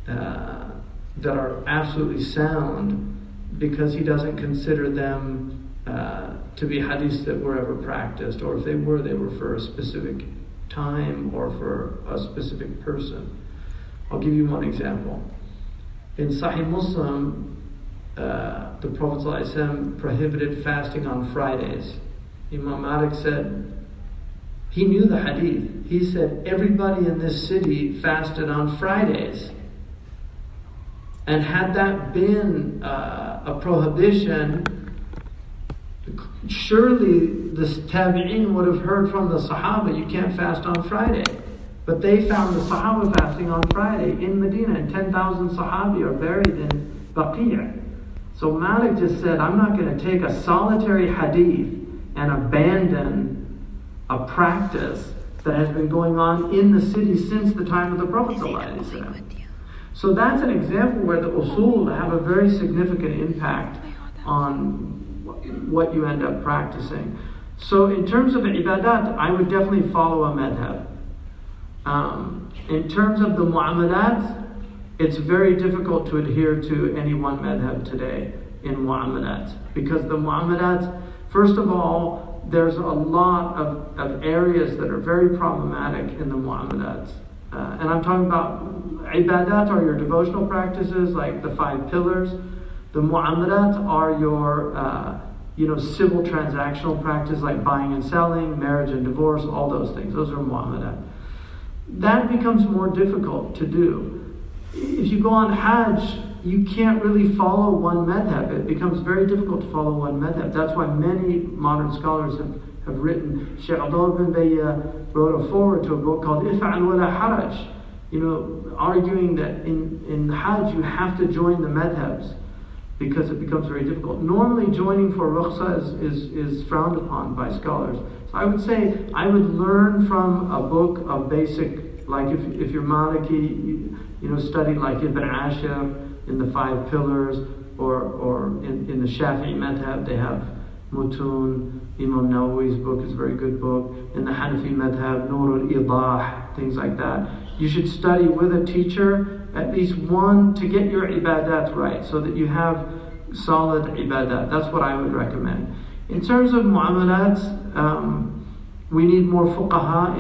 that are absolutely sound because he doesn't consider them to be hadiths that were ever practiced, or if they were for a specific time or for a specific person. I'll give you one example. In Sahih Muslim, the Prophet ﷺ prohibited fasting on Fridays. Imam Malik said, he knew the hadith. He said, everybody in this city fasted on Fridays. And had that been a prohibition, surely the tabi'in would have heard from the Sahaba, you can't fast on Friday. But they found the Sahaba fasting on Friday in Medina, and 10,000 Sahabi are buried in Baqi'. So Malik just said, I'm not going to take a solitary hadith and abandon a practice that has been going on in the city since the time of the Prophet ﷺ. So that's an example where the usul have a very significant impact on what you end up practicing. So in terms of ibadat, I would definitely follow a madhab. In terms of the mu'amalat, it's very difficult to adhere to any one madhab today in mu'amalat. Because the mu'amalat, first of all, there's a lot of areas that are very problematic in the mu'amalat. And I'm talking about ibadat are your devotional practices, like the 5 pillars. The mu'amalat are your civil transactional practice, like buying and selling, marriage and divorce, all those things. Those are mu'amalat. That becomes more difficult to do. If you go on Hajj, you can't really follow one madhab. It becomes very difficult to follow one madhab. That's why many modern scholars have written. Shaykh Abdullah bin Bayya wrote a foreword to a book called If'al Wala Haraj, arguing that in Hajj you have to join the madhabs because it becomes very difficult. Normally joining for rukhsa is frowned upon by scholars. So I would say I would learn from a book of basic, like if you're Maliki, study like Ibn Ashir in the 5 pillars, or in the Shafi'i madhab they have Mutun. Imam Nawawi's book is a very good book. In the Hanafi madhab, Nur al-Idah, things like that. You should study with a teacher, at least one, to get your ibadat right, so that you have solid ibadat. That's what I would recommend. In terms of mu'amalat, we need more fuqaha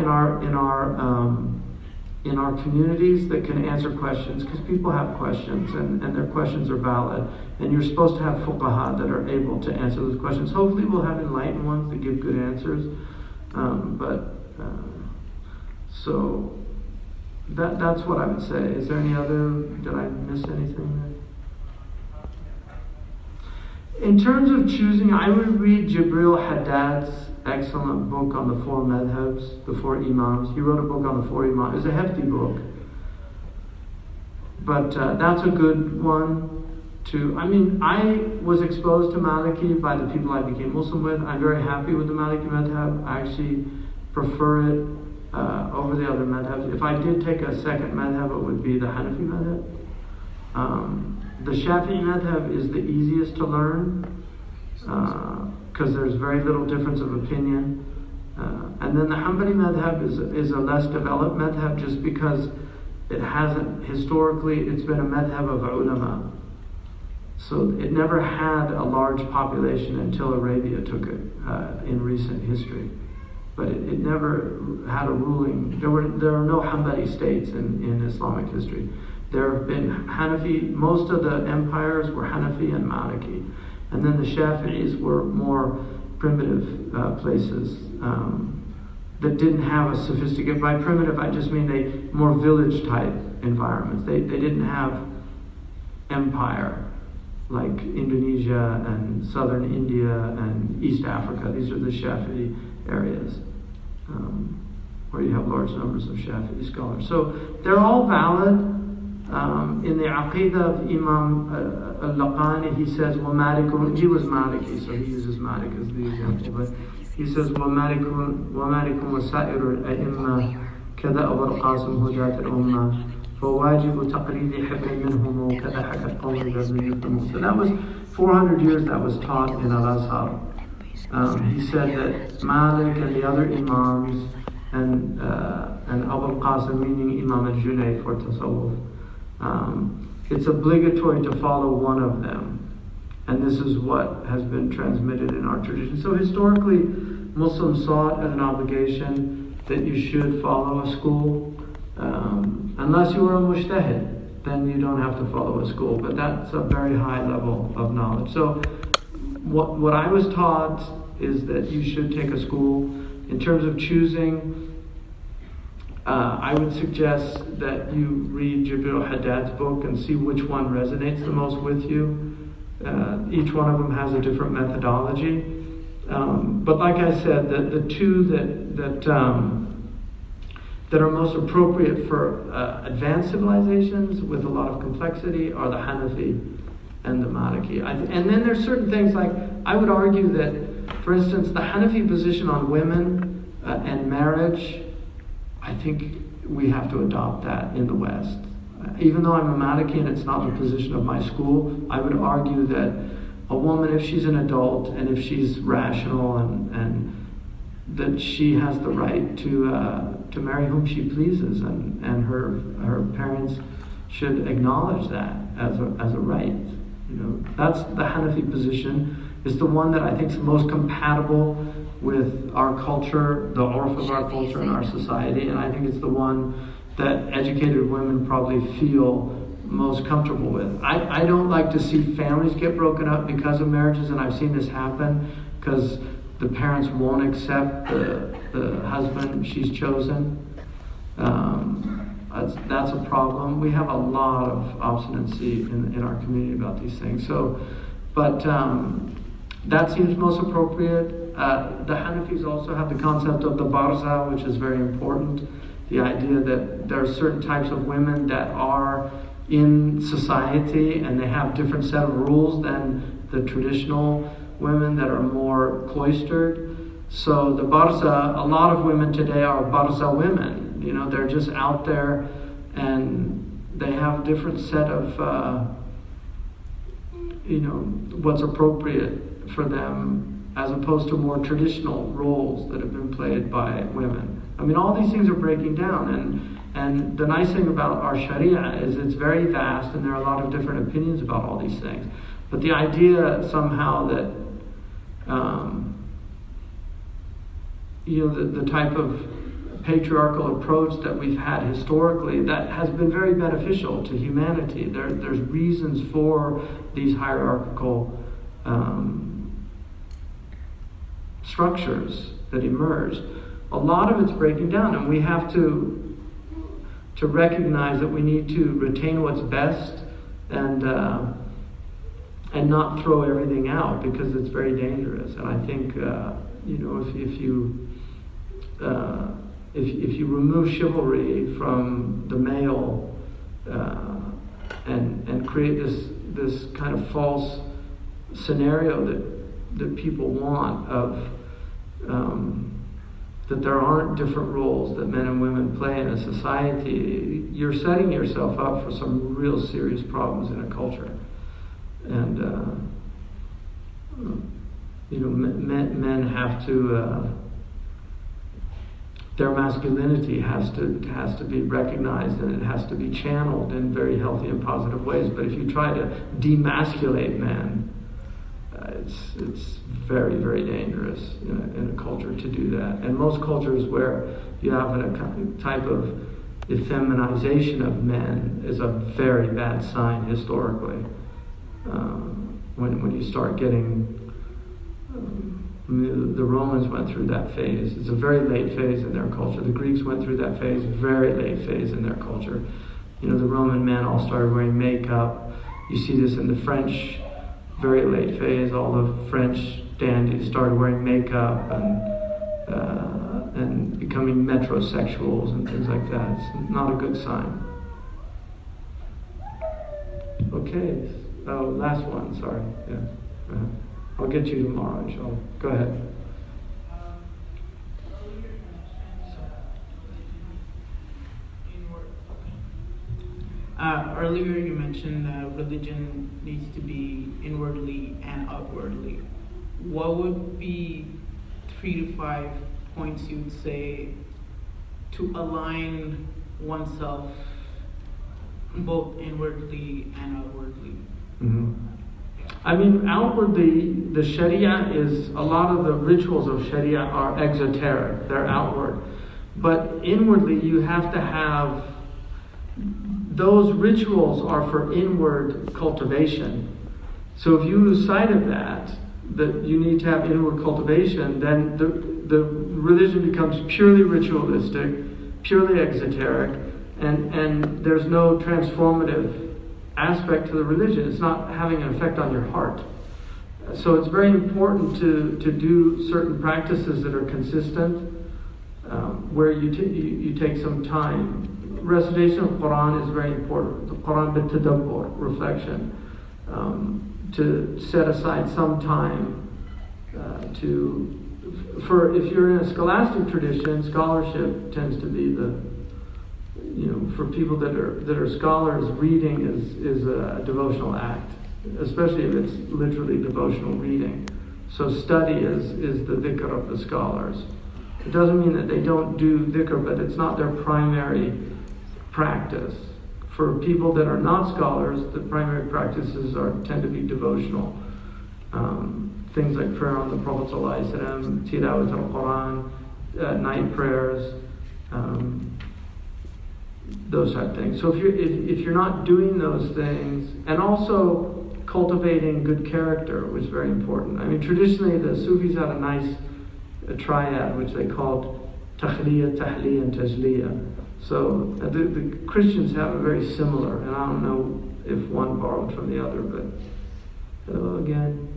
in our communities that can answer questions, because people have questions and their questions are valid, and you're supposed to have fuqaha that are able to answer those questions. Hopefully we'll have enlightened ones that give good answers, so that's what I would say. Is there any other, did I miss anything there? In terms of choosing, I would read Jibril Haddad's excellent book on the 4 madhabs, the 4 imams. He wrote a book on the 4 imams. It's a hefty book, but that's a good one to. I was exposed to Maliki by the people I became Muslim with. I'm very happy with the Maliki madhab. I actually prefer it over the other madhabs. If I did take a second madhab, it would be the Hanafi madhab. The Shafi'i madhab is the easiest to learn because there's very little difference of opinion. And then the Hanbali madhab is a less developed madhab just because it hasn't, historically, it's been a madhab of ulama. So it never had a large population until Arabia took it in recent history. But it never had a ruling. There are no Hanbali states in Islamic history. There have been Hanafi, most of the empires were Hanafi and Maliki. And then the Shafi'is were more primitive places that didn't have a sophisticated, by primitive I just mean more village type environments. They didn't have empire like Indonesia and southern India and East Africa. These are the Shafi'i areas where you have large numbers of Shafi'i scholars. So they're all valid. In the Aqidah of Imam al-Laqani, he says, he was Maliki, so he uses Malik as the example, but he says, وَمَالِكٌ وَسَائِرُ الْأَئِمَّةِ كَذَا أَبَا الْقَاسِمْ هُجَاةِ الْأُمَّةِ فَوَاجِبُ تَقْلِيدِ حِبْرٍ مِنْهُمْ كَذَا حَكَتْ قَوْمٍ ذَرْنِيُّ. So that was 400 years that was taught in Al-Azhar. He said that Malik and the other Imams and Abu al-Qasim, meaning Imam al-Junayd for Tasawwuf, it's obligatory to follow one of them. And this is what has been transmitted in our tradition. So historically, Muslims saw it as an obligation that you should follow a school. Unless you were a Mujtahid, then you don't have to follow a school. But that's a very high level of knowledge. So what I was taught is that you should take a school. In terms of choosing, I would suggest that you read Jibril Haddad's book and see which one resonates the most with you. Each one of them has a different methodology. But like I said, the two that are most appropriate for advanced civilizations with a lot of complexity are the Hanafi and the Maliki. And then there's certain things like, I would argue that, for instance, the Hanafi position on women and marriage, I think we have to adopt that in the West. Even though I'm a Maliki and it's not the position of my school, I would argue that a woman, if she's an adult and if she's rational and that she has the right to marry whom she pleases, and her parents should acknowledge that as a right. You know, that's the Hanafi position. Is the one that I think is the most compatible with our culture, the urf of our culture and our society, and I think it's the one that educated women probably feel most comfortable with. I don't like to see families get broken up because of marriages, and I've seen this happen because the parents won't accept the husband she's chosen. That's a problem. We have a lot of obstinacy in our community about these things. But that seems most appropriate. The Hanafis also have the concept of the barza, which is very important. The idea that there are certain types of women that are in society and they have different set of rules than the traditional women that are more cloistered. So the barza, a lot of women today are barza women. You know, they're just out there and they have a different set of, what's appropriate for them as opposed to more traditional roles that have been played by women. I mean, all these things are breaking down, and the nice thing about our Sharia is it's very vast, and there are a lot of different opinions about all these things. But the idea somehow that, the type of patriarchal approach that we've had historically, that has been very beneficial to humanity. There's reasons for these hierarchical structures that emerged. A lot of it's breaking down, and we have to recognize that we need to retain what's best and not throw everything out, because it's very dangerous. And I think if you remove chivalry from the male and create this kind of false scenario that people want of that there aren't different roles that men and women play in a society, you're setting yourself up for some real serious problems in a culture. And men have to their masculinity has to be recognized, and it has to be channeled in very healthy and positive ways. But if you try to demasculate men, it's very, very dangerous in a culture to do that. And most cultures where you have a type of effeminization of men is a very bad sign historically. When you start getting the Romans went through that phase. It's a very late phase in their culture. The Greeks went through that phase, very late phase in their culture. The Roman men all started wearing makeup. You see this in the French, very late phase. All the French dandies started wearing makeup and becoming metrosexuals and things like that. It's not a good sign. Okay. Oh, last one. Sorry. Yeah. I'll get you tomorrow, inshallah. Go ahead. Earlier you mentioned religion needs to be inwardly and outwardly. What would be 3 to 5 points you would say to align oneself both inwardly and outwardly? Mm-hmm. I mean, outwardly, the Sharia is, a lot of the rituals of Sharia are exoteric, they're outward. But inwardly, you have to have, those rituals are for inward cultivation. So if you lose sight of that you need to have inward cultivation, then the religion becomes purely ritualistic, purely exoteric, and there's no transformative aspect to the religion. It's not having an effect on your heart. So it's very important to do certain practices that are consistent, where you take some time. Recitation of Quran is very important. The Quran bit-tadabbur, reflection. To set aside some time if you're in a scholastic tradition, scholarship tends to be for people that are scholars, reading is a devotional act, especially if it's literally devotional reading. So study is the dhikr of the scholars. It doesn't mean that they don't do dhikr, but it's not their primary practice. For people that are not scholars, the primary practices tend to be devotional. Things like prayer on the Prophet ﷺ, tilawat al-Quran, night prayers, those type of things. So if you're not doing those things, and also cultivating good character was very important. I mean, traditionally the Sufis had a triad which they called takhliya, tahliya, and tajliya. So the Christians have a very similar, and I don't know if one borrowed from the other, but hello again.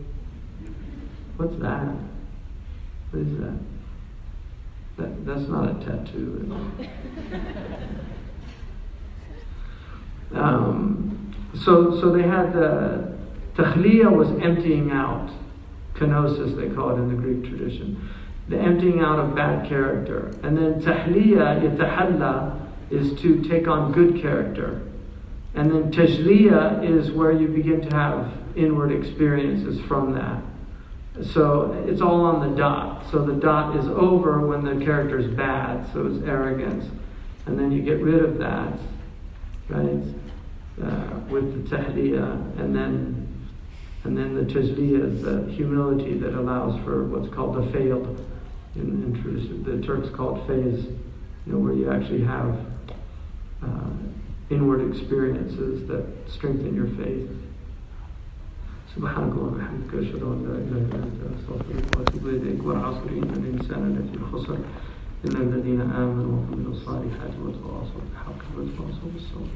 What's that? What is that? That's not a tattoo. So they had the takhliya was emptying out, kenosis they call it in the Greek tradition. The emptying out of bad character. And then tahliya, yatahalla, is to take on good character. And then tajliya is where you begin to have inward experiences from that. So it's all on the dot. So the dot is over when the character is bad, so it's arrogance. And then you get rid of that, right? With the tahliya, and then the tajliya is the humility that allows for what's called the failed. In tradition, the Turks call it faiz, where you actually have inward experiences that strengthen your faith. سبحانك اللهم وبحمدك أشهد أن لا إله إلا أنت أستغفرك وأتوب إليك والعصر إن الإنسان لفي خسر إلا الذين آمنوا وعملوا الصالحات وتواصوا بالحق وتواصوا بالصبر.